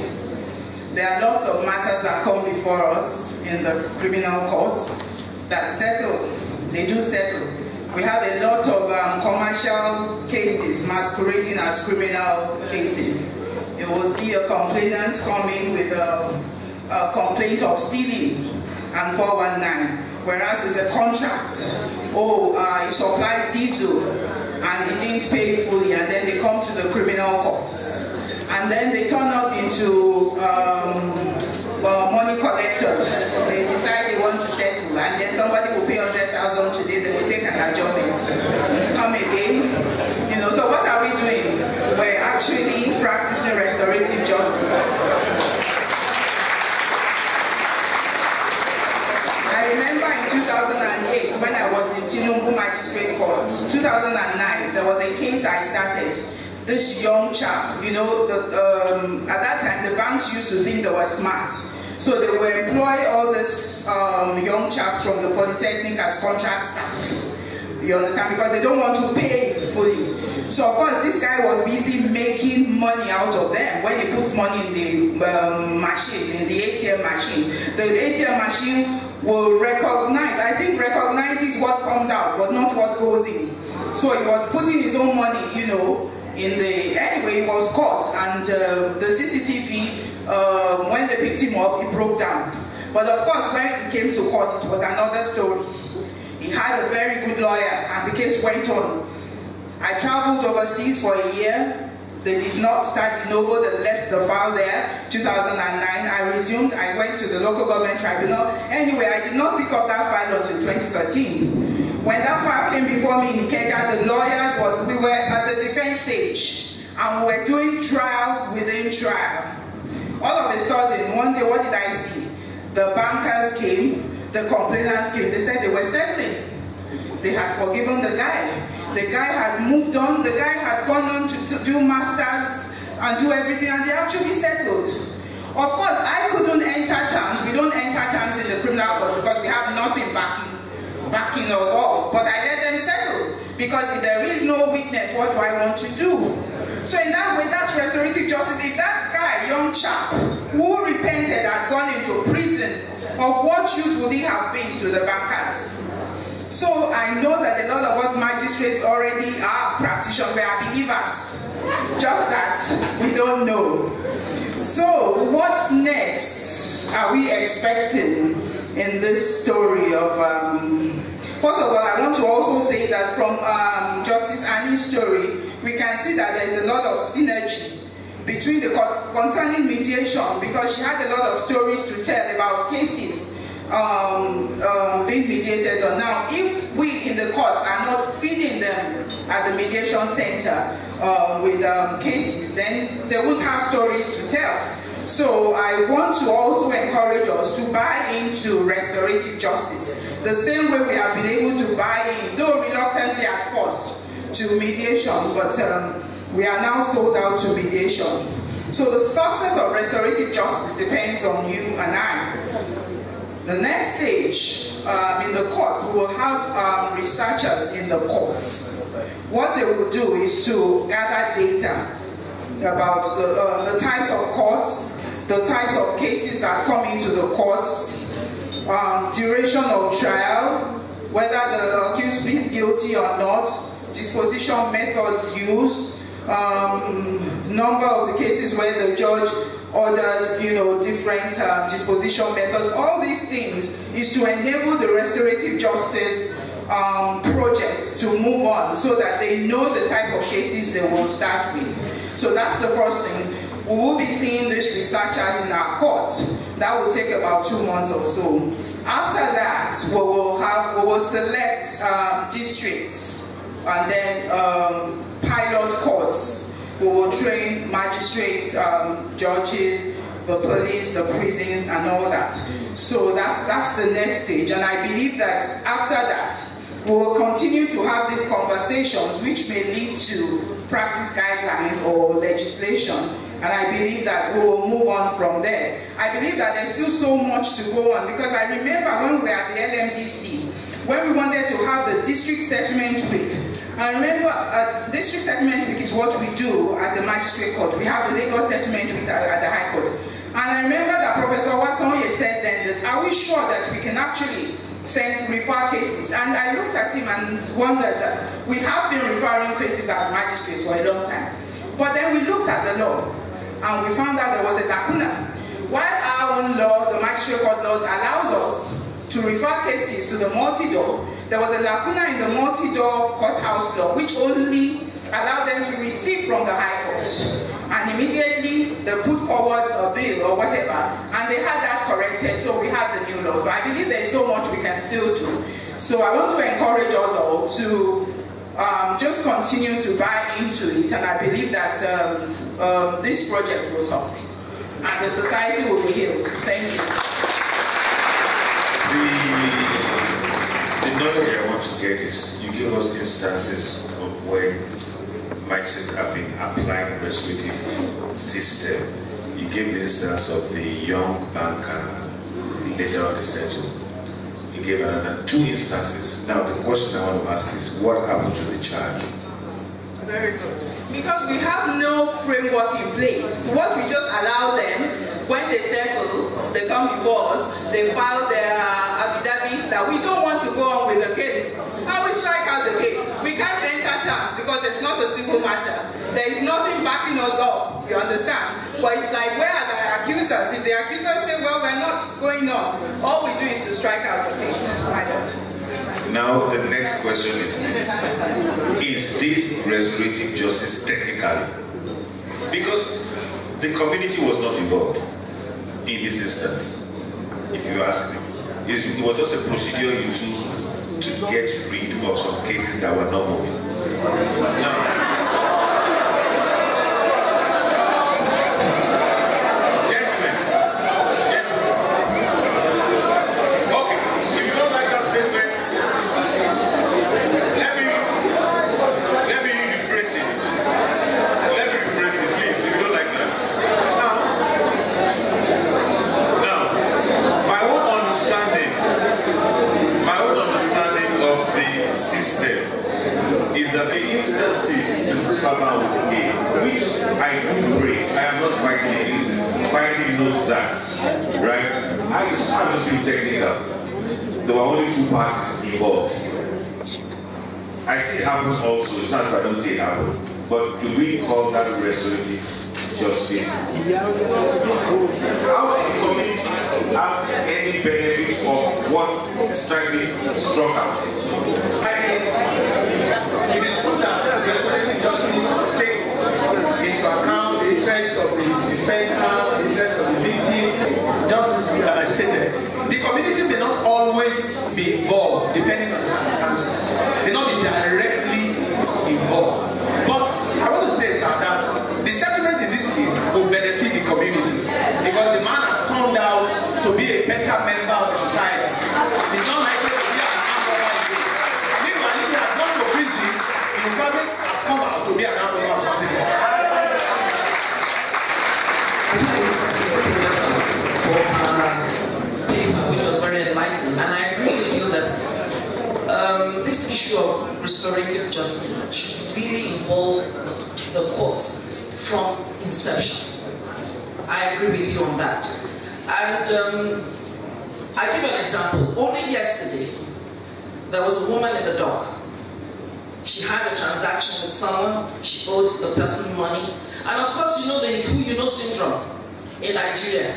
There are lots of matters that come before us in the criminal courts that settle. They do settle. We have a lot of commercial cases masquerading as criminal cases. You will see a complainant come in with a complaint of stealing and 419, whereas it's a contract. He supplied diesel and he didn't pay fully, and then they come to the criminal courts. And then they turn us into money collectors. They decide they want to settle, and then somebody will pay 100,000 today, they will take an adjournment. Come again. So what are we doing? We're actually practicing restorative justice. I remember in 2008, when I was in Tinubu Magistrate Court, 2009, there was a case I started. This young chap, at that time the banks used to think they were smart. So they will employ all these young chaps from the Polytechnic as contract staff. You understand? Because they don't want to pay fully. So of course this guy was busy making money out of them. When he puts money in the machine, in the ATM machine, the ATM machine will recognizes what comes out, but not what goes in. So he was putting his own money, Anyway, he was caught, and the CCTV, when they picked him up, he broke down. But of course, when he came to court, it was another story. He had a very good lawyer, and the case went on. I traveled overseas for a year. They did not start de novo, they left the file there, 2009. I resumed, I went to the local government tribunal. Anyway, I did not pick up that file until 2013. When that file came before me in Ikeja, the lawyers, we were at the defense stage, and we were doing trial within trial. All of a sudden, one day, what did I see? The bankers came, the complainants came, they said they were settling. They had forgiven the guy. The guy had moved on, the guy had gone on to do masters and do everything, and they actually settled. Of course, I couldn't enter terms. We don't enter terms in the criminal court because we have nothing backing us all. But I let them settle, because if there is no witness, what do I want to do? So in that way, that's restorative justice. If that guy, young chap, who repented had gone into prison, of what use would he have been to the bankers? So I know that a lot of us magistrates already are practitioners, we are believers. Just that we don't know. So what next are we expecting in this story of... First of all, I want to also say that from Justice Annie's story, we can see that there is a lot of synergy between the court concerning mediation, because she had a lot of stories to tell about cases being mediated on. Now, if we in the courts are not feeding them at the mediation center with cases, then they won't have stories to tell. So I want to also encourage us to buy into restorative justice, the same way we have been able to buy in, though reluctantly at first, to mediation, but we are now sold out to mediation. So the success of restorative justice depends on you and I. The next stage in the courts, we will have researchers in the courts. What they will do is to gather data about the types of courts, the types of cases that come into the courts, duration of trial, whether the accused pleads guilty or not, disposition methods used, number of the cases where the judge ordered, different disposition methods. All these things is to enable the restorative justice project to move on, so that they know the type of cases they will start with. So that's the first thing. We will be seeing these researchers in our court. That will take about 2 months or so. After that, we will select districts, and then pilot courts. We will train magistrates, judges, the police, the prisons, and all that. So that's the next stage. And I believe that after that, we will continue to have these conversations, which may lead to practice guidelines or legislation. And I believe that we will move on from there. I believe that there's still so much to go on, because I remember when we were at the LMDC, when we wanted to have the district settlement week. I remember district settlement week is what we do at the magistrate court. We have the Lagos settlement week at the High Court. And I remember that Professor Wasonye said then that, are we sure that we can actually refer cases? And I looked at him and wondered that we have been referring cases as magistrates for a long time. But then we looked at the law, and we found out there was a lacuna. While our own law, the magistrate court laws, allows us to refer cases to the multi-door, there was a lacuna in the multi-door courthouse law, which only allowed them to receive from the High Court. And immediately they put forward a bill or whatever, and they had that corrected, so we have the new law. So I believe there's so much we can still do. So I want to encourage us all to just continue to buy into it, and I believe that this project will succeed, and the society will be healed. Thank you. The knowledge I want to get is, you give us instances of where magistrates have been applying restorative system. You gave the instance of the young banker, later on the settle. You gave another 2 instances. Now the question I want to ask is, what happened to the charge? Very good. Because we have no framework in place. What we just allow them, when they settle, they come before us, they file their affidavit that we don't want want to go on with the case, I will strike out the case. We can't enter terms because it's not a civil matter. There is nothing backing us up, you understand? But it's like, where are the accusers? If the accusers say, well, we're not going on, all we do is to strike out the case. My Lord. Now, the next question is this. Is this restorative justice technically? Because the community was not involved in this instance, if you ask me. It was just a procedure you took to get rid of some cases that were not moving. Now, instances, Mrs. Farmer gave, which I do praise. I am not fighting against it. Finally knows that, right? I'm just being technical. There were only two parties involved. I see it happen also. It's not that I don't see it happen. But do we call that restorative justice? How can the community have any benefit of what is strictly struck out? It is true that restorative justice must take into account the interest of the defender, the interest of the victim, just as stated. The community may not always be involved, depending on the circumstances. May not be directly involved. But I want to say, sir, that the settlement in this case will benefit the community because the man has turned out to be a better member of the society. He's not likely to be an armed robber again. Meanwhile, if he had gone to prison, he would probably have come out to be an armed robber or something like that. For her paper, which was very enlightening, and I agree with you that this issue of restorative justice should really involve the courts from inception. I agree with you on that. And I give an example. Only yesterday, there was a woman in the dock. She had a transaction with someone. She owed the person money. And of course, you know the who you know syndrome in Nigeria.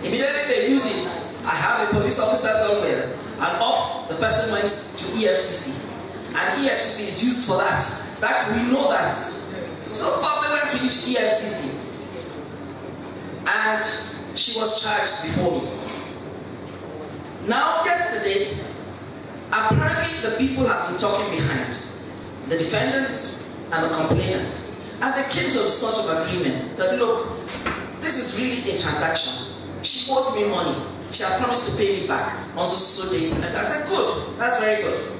Immediately they use it. I have a police officer somewhere, and off the person went to EFCC. And EFCC is used for that. That we know that. So off they went to EFCC. And she was charged before me. Now, yesterday, apparently the people have been talking behind. The defendant and the complainant. And they came to a sort of agreement that, look, this is really a transaction. She owes me money. She has promised to pay me back on so date. And I said, good, that's very good.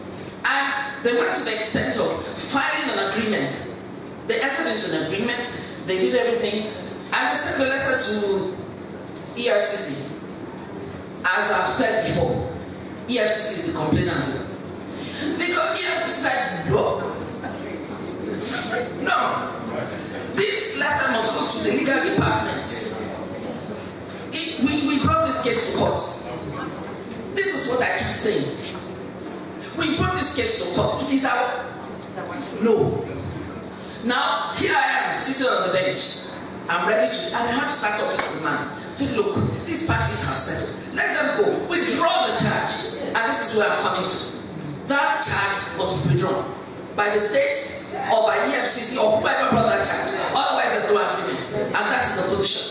And they went to the extent of filing an agreement. They entered into an agreement, they did everything, and they sent the letter to EFCC. As I've said before, EFCC is the complainant. Because EFCC said, look, no, this letter must go to the legal department. We brought this case to court. This is what I keep saying. We brought this case to court. It is our... No. Now, here I am, sitting on the bench. I'm ready to... And I had to start talking to the man. Say, look, these parties have settled. Let them go. Withdraw the charge. And this is where I'm coming to. That charge must be withdrawn by the state or by EFCC or whoever brought that charge. Otherwise, there's no agreement. And that is the position.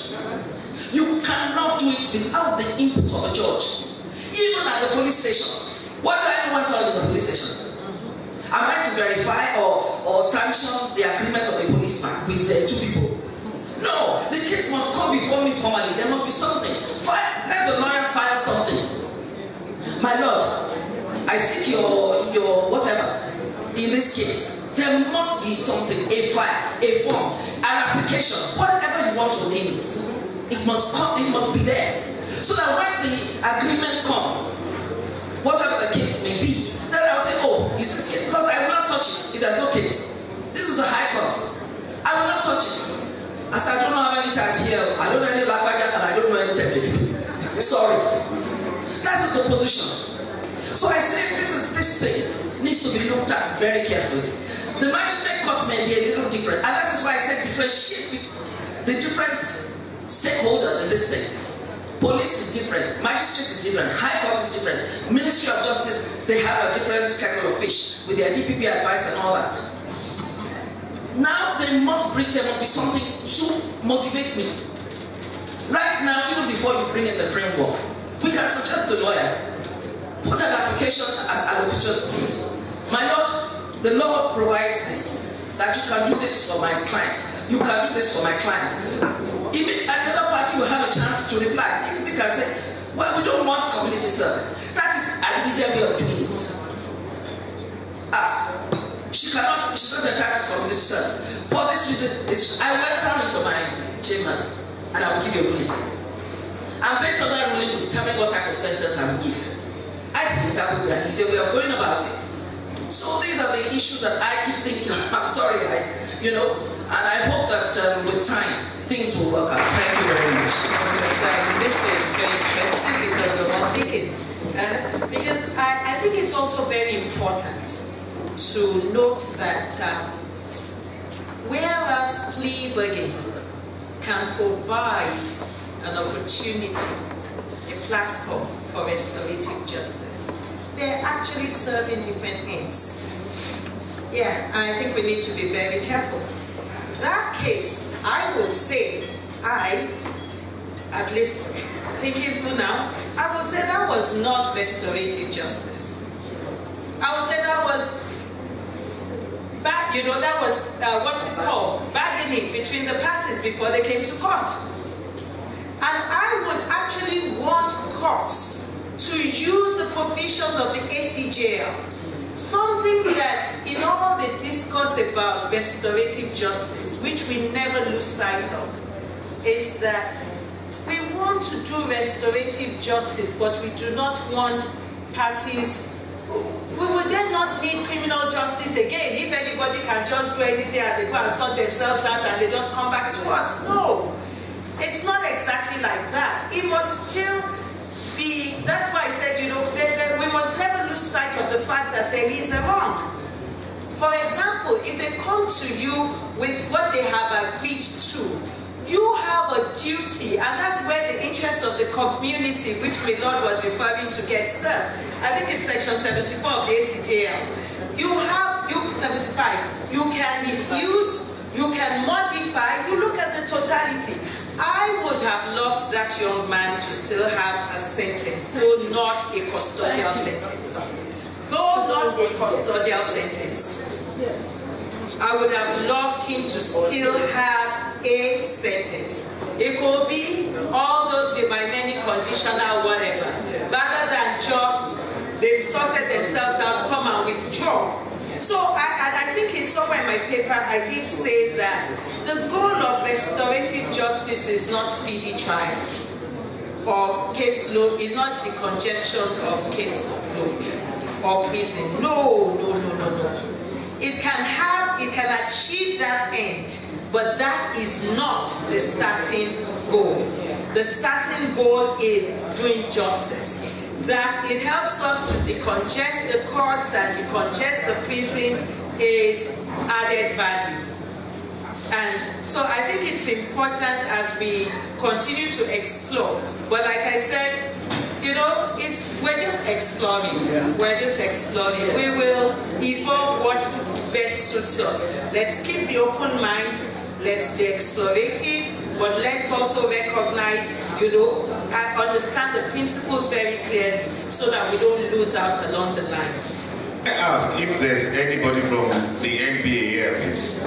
You cannot do it without the input of a judge. Even at the police station. What do anyone tell you in the police station? Am I to verify or sanction the agreement of a policeman with the two people? No, the case must come before me formally. There must be something. Let the lawyer file something. My Lord, I seek your whatever in this case. There must be something, a file, a form, an application, whatever you want to name it. It must come, it must be there. So that when the agreement comes, whatever the case may be, then I'll say, oh, is this case? Because I will not touch it if there's no case. This is the High Court. I will not touch it. As I don't have any charge here, I don't know any language, and I don't know any technique. Sorry. That is the position. So I say this thing needs to be looked at very carefully. The magistrate court may be a little different, and that is why I said differentiate the different stakeholders in this thing. Police is different, magistrate is different, high court is different, Ministry of Justice, they have a different kettle of fish with their DPP advice and all that. Now there must be something to motivate me. Right now, even before you bring in the framework, we can suggest to the lawyer, put an application as allocators did. My lord, the law provides this, that you can do this for my client, you can do this for my client. Even another party will have a chance to reply. We can say, well, we don't want community service. That is an easier way of doing it. She's not entitled to community service. For this reason, I went down into my chambers and I will give you a ruling. And based on that ruling, we determine what type of sentence I will give. I think that would be an easier way of going about it. So these are the issues that I keep thinking. I'm sorry, and I hope that with time, things will work out. Thank you very much. This is very interesting because we're all thinking. Because I think it's also very important to note that whereas plea bargaining can provide an opportunity, a platform for restorative justice, they're actually serving different ends. Yeah, and I think we need to be very careful. That case, I will say, at least thinking through now, I would say that was not restorative justice. I would say that was that was what's it called? Bargaining between the parties before they came to court. And I would actually want courts to use the provisions of the ACJL. Something that in all the discourse about restorative justice, which we never lose sight of, is that we want to do restorative justice, but we do not want parties. We would then not need criminal justice again if anybody can just do anything and they go and sort themselves out and they just come back to us. No, it's not exactly like that. It must still be, that's why I said, we must never lose sight of the fact that there is a wrong. For example, if they come to you with what they have agreed to, you have a duty, and that's where the interest of the community, which my Lord was referring to, gets served. I think it's section 74 of the ACJL. You have, 75, you can refuse, you can modify, you look at the totality. I would have loved that young man to still have a sentence, though not a custodial sentence. Though not a custodial sentence. I would have loved him to still have a sentence. It could be all those remaining conditional whatever, rather than just they've sorted themselves out, come and withdraw. So I think in somewhere in my paper I did say that the goal of restorative justice is not speedy trial or case load, is not decongestion of case load or prison. No. It can achieve that end, but that is not the starting goal. The starting goal is doing justice. That it helps us to decongest the courts and decongest the prison is added value. And so I think it's important as we continue to explore. But like I said, we're just exploring. Yeah. We're just exploring. Yeah. We will evolve what best suits us. Let's keep the open mind. Let's be explorative, but let's also recognize, and understand the principles very clearly so that we don't lose out along the line. I ask if there's anybody from the NBA here, please.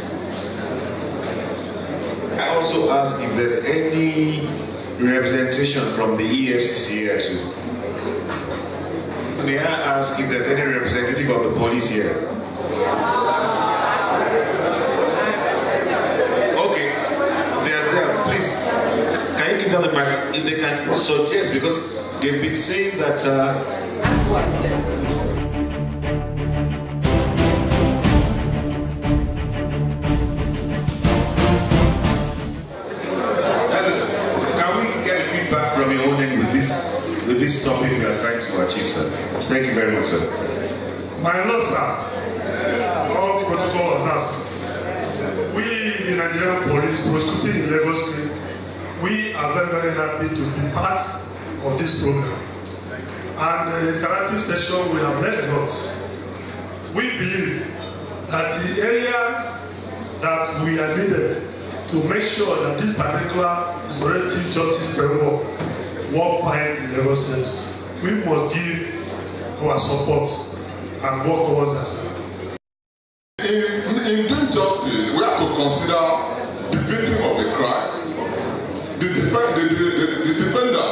I also ask if there's any representation from the EFCC here too. May I ask if there's any representative of the police here? Okay, they are there. Please, can you give them the mic if they can suggest, because they've been saying that. Can we get feedback from your own end with with this topic we are trying to achieve, sir. Thank you very much, sir. My Lord, sir, all protocol was asked. We, the Nigerian police, prosecuting in Lagos State, we are very, very happy to be part of this program. And the interactive session we have learned a lot. We believe that the area that we are needed to make sure that this particular restorative justice framework will find in Lagos State, we must give our support and work towards that. In doing justice, we have to consider the victim of the crime, the defender,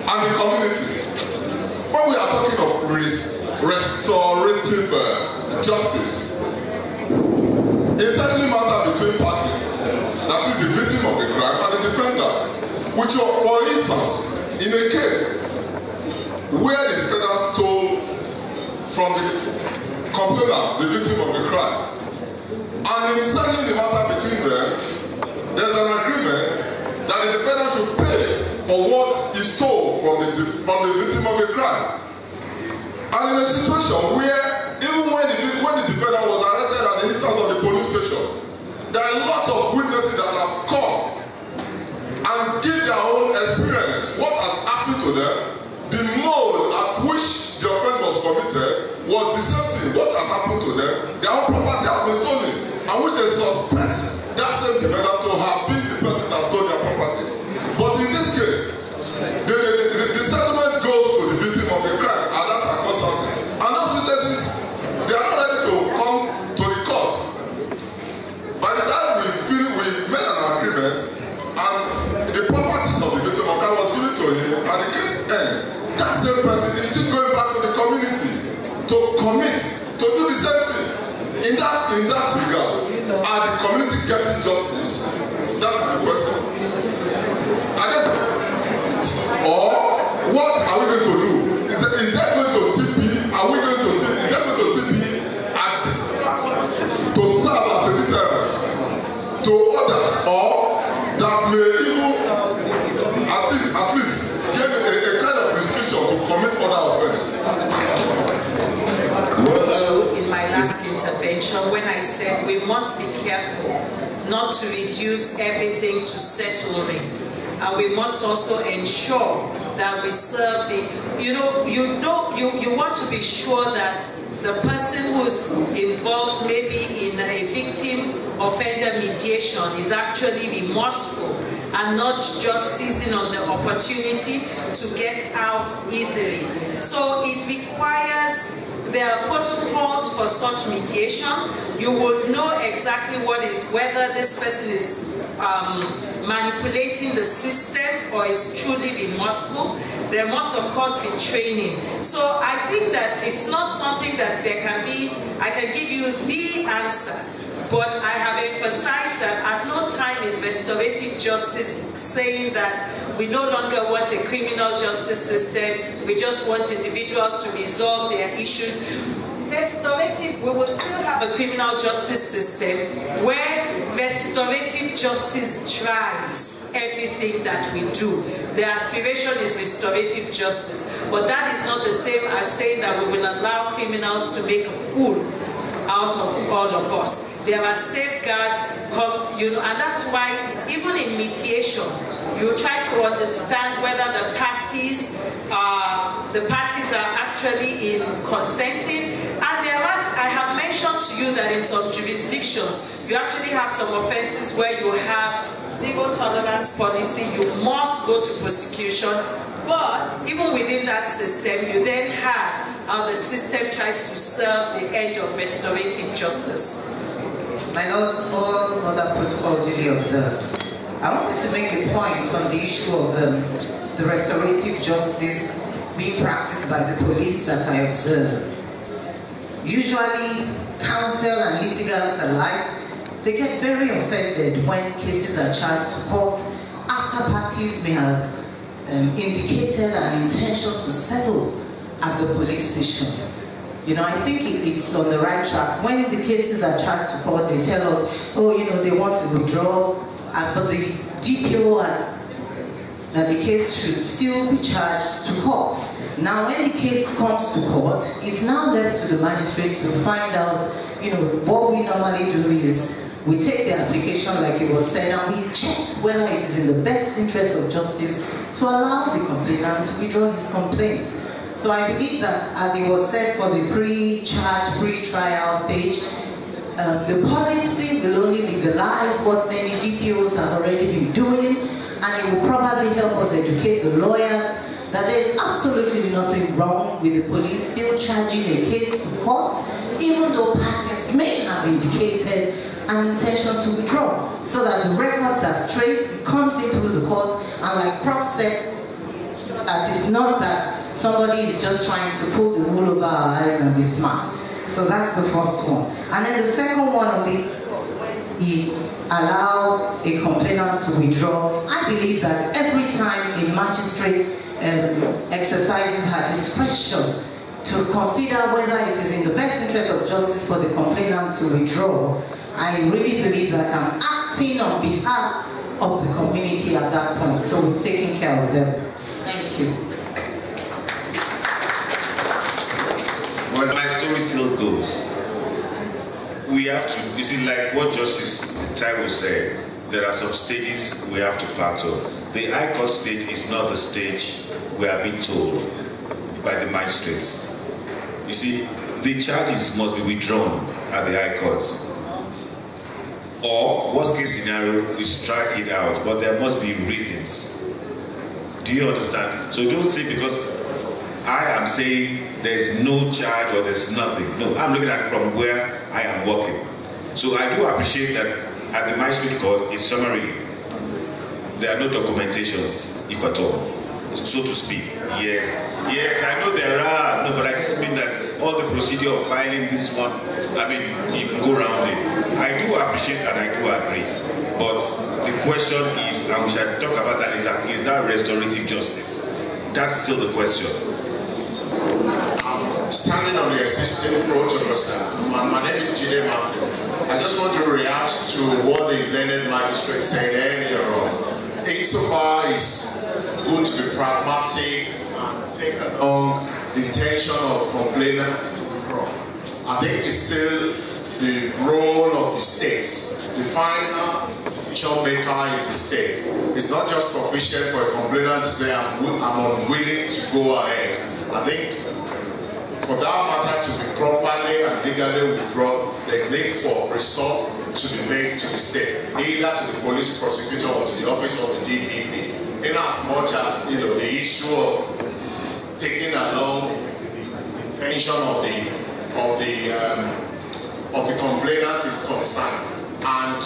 and the community. When we are talking of restorative justice, it certainly matters between parties, that is the victim of the crime and the defendant. Which, for instance, in a case where the defendant stole from the complainant, the victim of the crime, and in settling the matter between them, there's an agreement that the defendant should pay for what he stole from the victim of the crime. And in a situation where, even when the defendant was arrested at the instance of the police station, there are a lot of witnesses that have come and give their own experience, what has happened to them, the mode at which the offense was committed was the same thing, what has happened to them, their own property has been stolen, and which they suspect that same defendant to have been the person that stole their property. But in this case, the settlement goes to the victim of the crime and that's circumstances. And those witnesses, they are not ready to come to the court. By the time we made an agreement and the properties of the victim of crime was given to him and the case ends, that same person is still going back to the community to commit, to do the same thing. In that regard, are the community getting justice? That is the question. Or what are we going to do? Is that going to still be? Are we going to still? Is that going to still be to serve as a deterrent to others, or that may even at least give a kind of restriction to commit other offenses? In my last intervention, when I said we must be careful not to reduce everything to settlement, and we must also ensure that we serve the, you want to be sure that the person who's involved maybe in a victim offender mediation is actually remorseful and not just seizing on the opportunity to get out easily. So it requires, there are protocols for such mediation. You will know exactly whether this person is manipulating the system or is truly remorseful. There must of course be training. So I think that it's not something that there can be, I can give you the answer, but I have emphasized that at no time is restorative justice saying that we no longer want a criminal justice system, we just want individuals to resolve their issues. Restorative, we will still have a criminal justice system where restorative justice drives everything that we do. The aspiration is restorative justice, but that is not the same as saying that we will allow criminals to make a fool out of all of us. There are safeguards, and that's why even in mediation, you try to understand whether the parties are actually in consenting. And I have mentioned to you that in some jurisdictions, you actually have some offenses where you have zero tolerance policy, you must go to prosecution. But even within that system, you then have how the system tries to serve the end of restorative justice. My lords, all other protocol duly observed. I wanted to make a point on the issue of the restorative justice being practiced by the police that I observed. Usually, counsel and litigants alike, they get very offended when cases are charged to court after parties may have indicated an intention to settle at the police station. I think it's on the right track. When the cases are charged to court, they tell us, oh, they want to withdraw, but the DPO and that the case should still be charged to court. Now, when the case comes to court, it's now left to the magistrate to find out, what we normally do is we take the application like it was said and we check whether it is in the best interest of justice to allow the complainant to withdraw his complaint. So I believe that, as it was said for the pre-charge, pre-trial stage, the policy will only legalize what many DPOs have already been doing, and it will probably help us educate the lawyers that there is absolutely nothing wrong with the police still charging a case to court, even though parties may have indicated an intention to withdraw, so that the records are straight, it comes into the court, and like Prof said, that it's not that somebody is just trying to pull the wool over our eyes and be smart. So that's the first one. And then the second one on the allow a complainant to withdraw. I believe that every time a magistrate exercises her discretion to consider whether it is in the best interest of justice for the complainant to withdraw, I really believe that I'm acting on behalf of the community at that point. So we're taking care of them. Thank you. Well, my story still goes. We have to, you see, like what Justice Taiwo said, there are some stages we have to factor. The High Court stage is not the stage we are being told by the magistrates. You see, the charges must be withdrawn at the High Court. Or, worst case scenario, we strike it out, but there must be reasons. Do you understand? So don't say because I am saying there's no charge or there's nothing. No, I'm looking at it from where I am working. So I do appreciate that at the magistrate court, it's summary. There are no documentations, if at all, so to speak. Yes, I know there are. No, but I just mean that all the procedure of filing this one, I mean, you can go around it. I do appreciate and I do agree. But the question is, and we shall talk about that later, is that restorative justice? That's still the question. Standing on the existing protocols, my name is Jide Martins. I just want to react to what the learned magistrate said earlier on. Insofar is good to be pragmatic and take along the intention of complainant. I think it's still the role of the state. The final decision maker is the state. It's not just sufficient for a complainant to say, I'm unwilling to go ahead. I think for that matter to be properly and legally withdrawn, there's need for resort to be made to the state, either to the police prosecutor or to the office of the DPP. In as much as the issue of taking along the intention of the complainant is concerned, and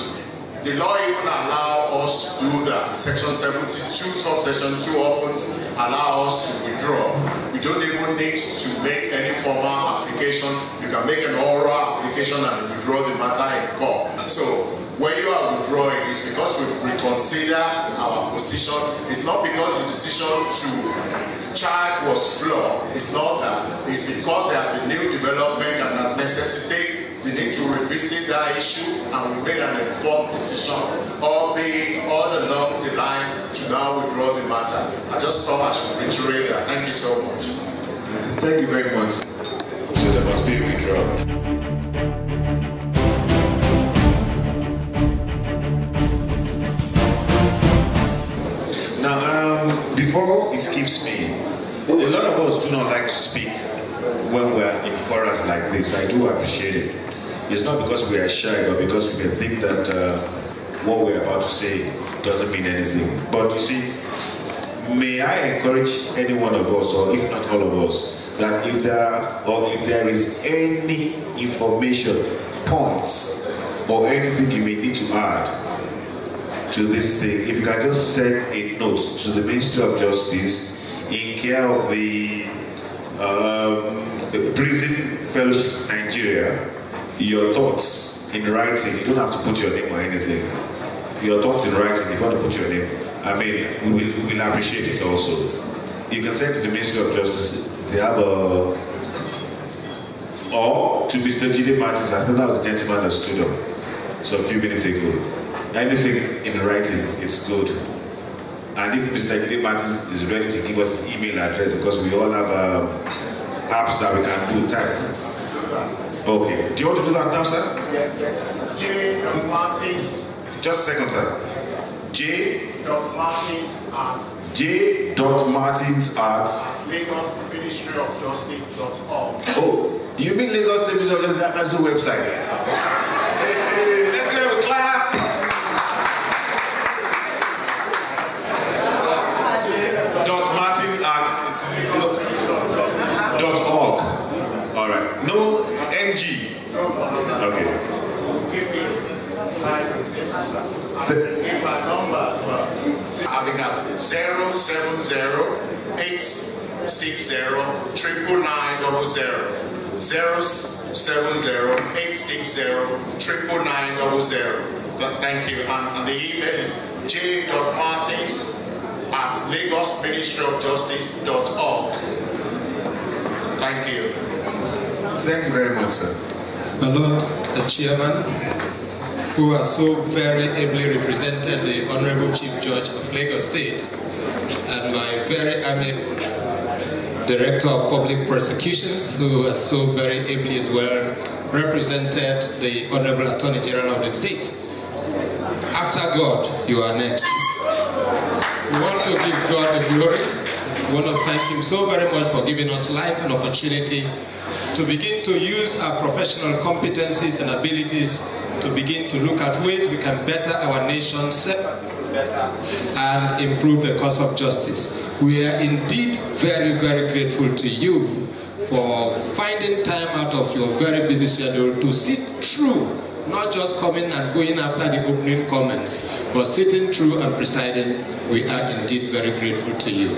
the law even allow us to do that. Section 72, subsection 2 often allow us to withdraw. We don't even need to make any formal application. You can make an oral application and withdraw the matter in court. So when you are withdrawing, it's because we reconsider our position. It's not because the decision to charge was flawed. It's not that. It's because there has been new development and that necessitate the need to revisit that issue, and we made an informed decision, albeit all along the line, to now withdraw the matter. I just thought I should reiterate that. Thank you so much. Thank you very much. So there must be a withdrawal. Now, before it skips me, a lot of us do not like to speak when we're in forums like this. I do appreciate it. It's not because we are shy, but because we may think that what we're about to say doesn't mean anything. But you see, may I encourage any one of us, or if not all of us, that if there is any information, points, or anything you may need to add to this thing, if you can just send a note to the Ministry of Justice in care of the Prison Fellowship Nigeria, your thoughts in writing. You don't have to put your name or anything. Your thoughts in writing, if you want to put your name, I mean, we will appreciate it also. You can send to the Ministry of Justice. They have or to Mr. Jide Martins. I think that was a gentleman that stood up so a few minutes ago. Anything in writing, it's good. And if Mr. Gide Martins is ready to give us his email address, because we all have apps that we can do type. Okay. Do you want to do that now, sir? Yes. J.Martins. Just a second, sir. J.Martins@LagosMinistryOfJustice.org. Oh, you mean Lagos State Ministry of Justice? That's a website. Hey, let's give a clap. .martin@.org. All right. No NG. Okay. Give me nice and simple stuff. Give my number as well. Having at 070-860-99900. 070-860-99900. Thank you. And the email is j.martins@LagosMinistryOfJustice.org. Thank you. Thank you very much, sir. My Lord, the Chairman, who has so very ably represented the Honorable Chief Judge of Lagos State, and my very amiable Director of Public Prosecutions, who has so very ably as well represented the Honorable Attorney General of the state. After God, you are next. We want to give God the glory. We want to thank Him so very much for giving us life and opportunity to begin to use our professional competencies and abilities to begin to look at ways we can better our nation, and improve the cause of justice. We are indeed very, very grateful to you for finding time out of your very busy schedule to sit through, not just coming and going after the opening comments, but sitting through and presiding. We are indeed very grateful to you.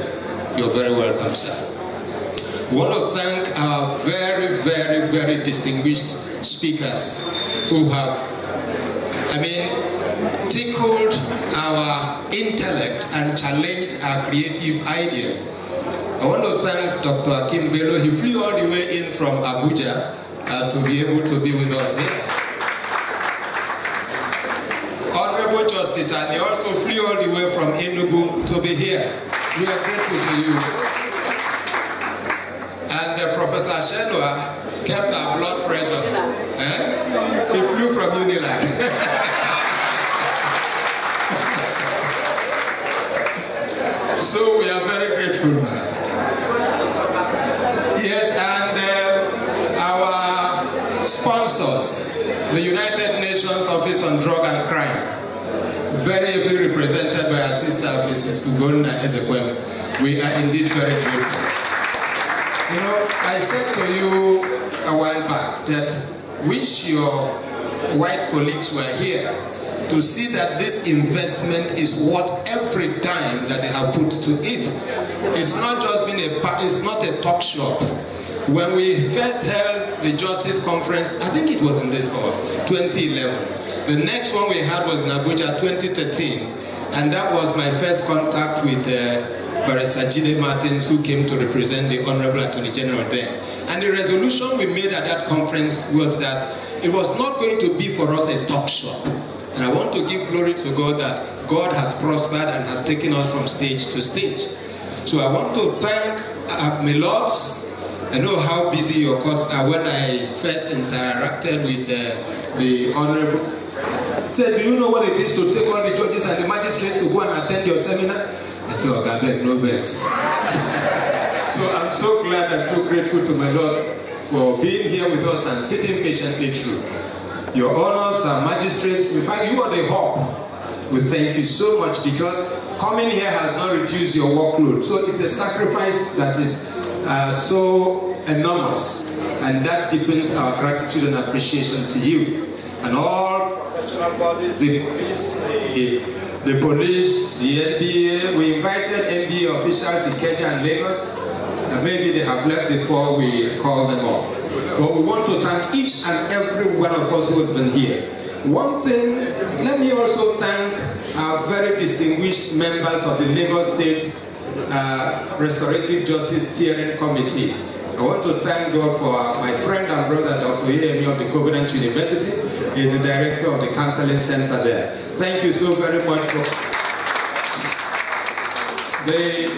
You're very welcome, sir. We want to thank our very, very, very distinguished speakers who have, tickled our intellect and challenged our creative ideas. I want to thank Dr. Akim Bello. He flew all the way in from Abuja to be able to be with us here. Honorable Justice, and he also flew all the way from Enugu to be here. We are grateful to you. And Professor Shenwa kept our blood pressure. He flew from Unilag. So we are very grateful. Yes, and our sponsors, the United Nations Office on Drug and Crime, very ably represented by our sister, Mrs. Ugonna Ezekwem. We are indeed very grateful. You know, I said to you a while back that wish your white colleagues were here to see that this investment is worth every dime that they have put to it. It's not just been it's not a talk shop. When we first held the Justice Conference, I think it was in this hall, 2011. The next one we had was in Abuja, 2013. And that was my first contact with Barrister Gide Martins, who came to represent the Honorable Attorney General there. And the resolution we made at that conference was that it was not going to be for us a talk shop. And I want to give glory to God that God has prospered and has taken us from stage to stage. So I want to thank my lords. I know how busy your courts are. When I first interacted with the Honorable, said, do you know what it is to take all the judges and the magistrates to go and attend your seminar? I said, okay, I beg, no vex. So I'm so glad and so grateful to my lords for being here with us and sitting patiently through. Your honors and magistrates, in fact, you are the hub. We thank you so much because coming here has not reduced your workload. So it's a sacrifice that is so enormous, and that deepens our gratitude and appreciation to you. And all the police, the NBA, we invited NBA officials in Kenya and Lagos, and maybe they have left before we call them all. But we want to thank each and every one of us who has been here. One thing, let me also thank our very distinguished members of the Lagos State Restorative Justice Steering Committee. I want to thank God for my friend and brother, Dr. Yemi of the Covenant University. He's the director of the Counseling Center there. Thank you so very much for... the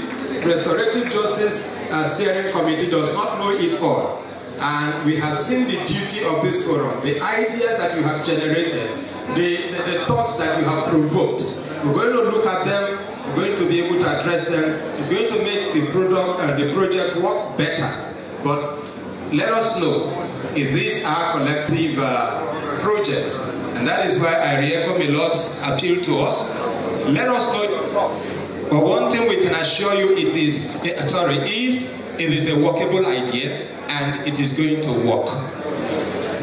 Restorative Justice Steering Committee does not know it all. And we have seen the beauty of this forum, the ideas that you have generated, the thoughts that you have provoked. We're going to look at them, we're going to be able to address them. It's going to make the project work better. But let us know if these are collective projects. And that is why I re-echo Milot's appeal to us. Let us know your thoughts. But one thing we can assure you, it is a workable idea and it is going to work.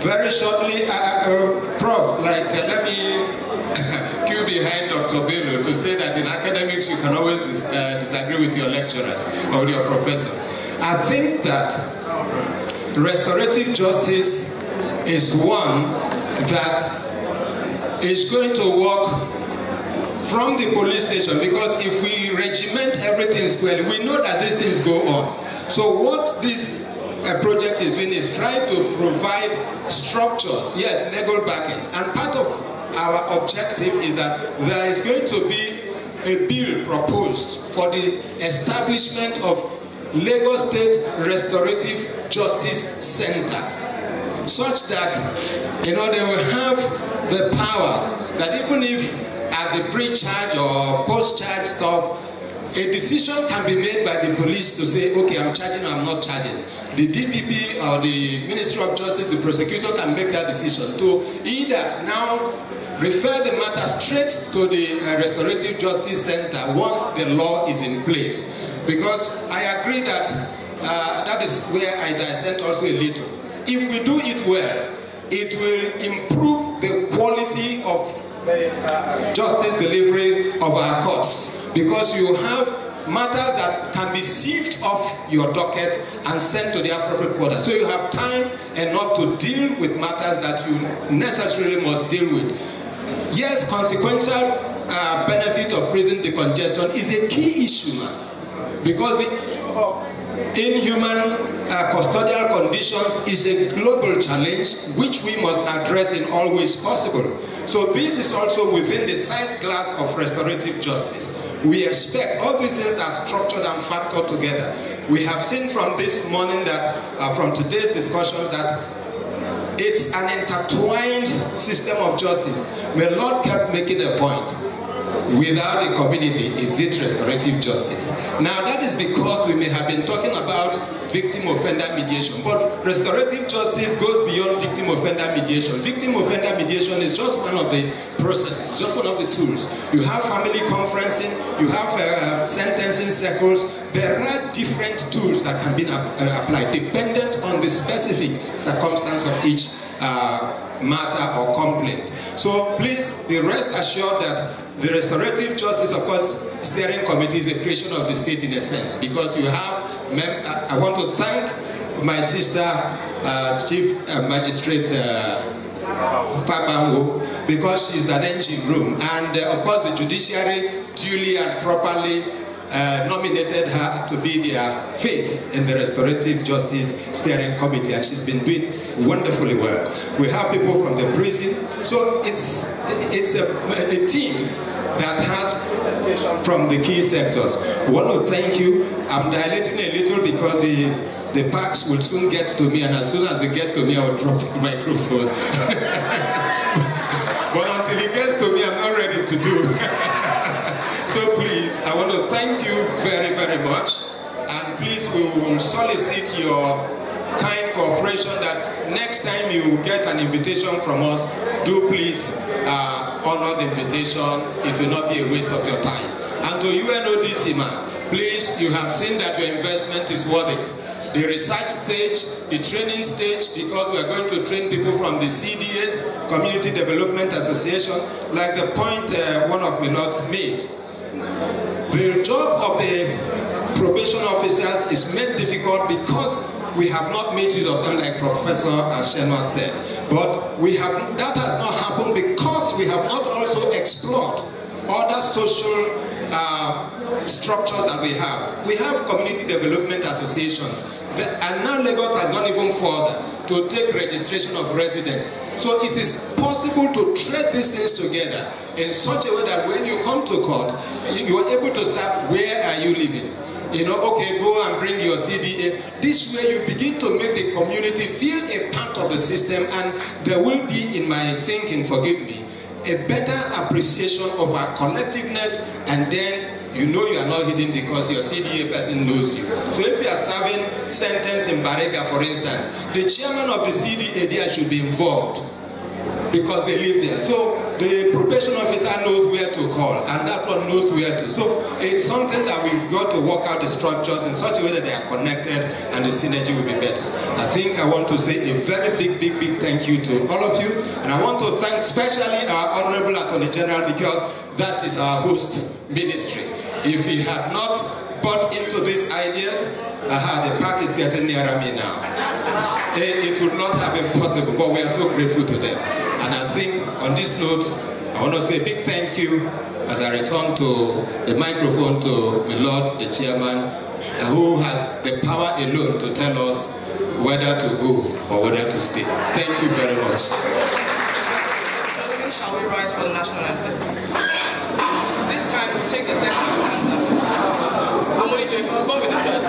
Very shortly, Prof, let me queue behind Dr. Bello to say that in academics you can always disagree with your lecturers or with your professor. I think that restorative justice is one that is going to work from the police station, because if we regiment everything squarely, we know that these things go on. So what this project is doing is try to provide structures, yes, legal backing. And part of our objective is that there is going to be a bill proposed for the establishment of Lagos State Restorative Justice Center, such that, they will have the powers that even if at the pre-charge or post-charge stuff, a decision can be made by the police to say, okay, I'm charging or I'm not charging. The DPP or the Ministry of Justice, the prosecutor can make that decision to either now refer the matter straight to the Restorative Justice Center once the law is in place. Because I agree that that is where I dissent also a little. If we do it well, it will improve the quality of justice delivery of our courts, because you have matters that can be sieved off your docket and sent to the appropriate quarter. So you have time enough to deal with matters that you necessarily must deal with. Yes, consequential benefit of prison decongestion is a key issue now, because the issue of inhuman custodial conditions is a global challenge which we must address in all ways possible. So this is also within the sight glass of restorative justice. We expect all these things are structured and factored together. We have seen from this morning that, from today's discussions, that it's an intertwined system of justice. My Lord kept making a point. Without the community, is it restorative justice? Now that is because we may have been talking about victim-offender mediation, but restorative justice goes beyond victim-offender mediation. Victim-offender mediation is just one of the processes, just one of the tools. You have family conferencing, you have sentencing circles. There are different tools that can be applied dependent on the specific circumstance of each matter or complaint. So please be rest assured that the Restorative Justice, of course, Steering Committee is a creation of the state in a sense, because you have, I want to thank my sister, Chief Magistrate Fabanwo, because she's an engine room, and of course the judiciary duly and properly nominated her to be their face in the Restorative Justice Steering Committee, and she's been doing wonderfully well. We have people from the prison, so it's a team that has representation from the key sectors. We want to thank you. I'm dilating a little because the packs will soon get to me, and as soon as they get to me, I will drop the microphone. But until it gets to me, I'm not ready to do. So please, I want to thank you very, very much. And please, we will solicit your kind cooperation that next time you get an invitation from us, do please honor the invitation. It will not be a waste of your time. And to UNODC, man, please, you have seen that your investment is worth it. The research stage, the training stage, because we are going to train people from the CDS, Community Development Association, like the point one of my lords made. The job of the probation officers is made difficult because we have not made use of them, like Professor Ashenwa said. But that has not happened because we have not also explored other social structures that we have. We have community development associations, and now Lagos has gone even further to take registration of residence. So it is possible to trade these things together in such a way that when you come to court, you are able to start, where are you living? You know, okay, go and bring your CDA. This way you begin to make the community feel a part of the system, and there will be, in my thinking, forgive me, a better appreciation of our collectiveness, and then you know you are not hidden because your CDA person knows you. So if you are serving sentence in Barega, for instance, the chairman of the CDA there should be involved because they live there. So the probation officer knows where to call, and that one knows where to. So it's something that we've got to work out the structures in such a way that they are connected and the synergy will be better. I think I want to say a very big thank you to all of you, and I want to thank especially our Honorable Attorney General, because that is our host ministry. If he had not bought into these ideas, the park is getting nearer me now. It would not have been possible, but we are so grateful to them. And I think on this note, I want to say a big thank you as I return to the microphone to my Lord, the chairman, who has the power alone to tell us whether to go or whether to stay. Thank you very much. Shall we rise for the national anthem? This time we'll take the second stanza. I'm only joking, we'll go with the first.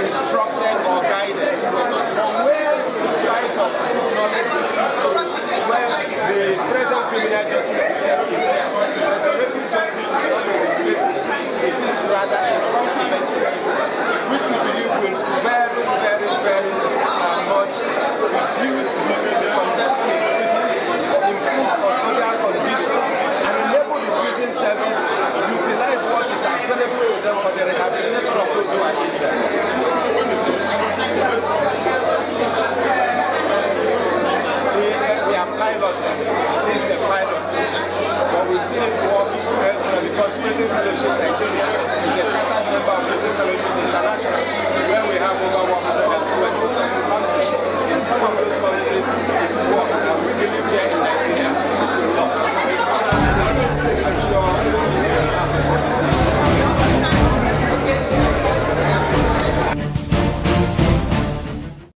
Instructed or guided. But where, despite of knowledge We are pilot. This is a pilot. But we see it work elsewhere because prison fellowships are changing.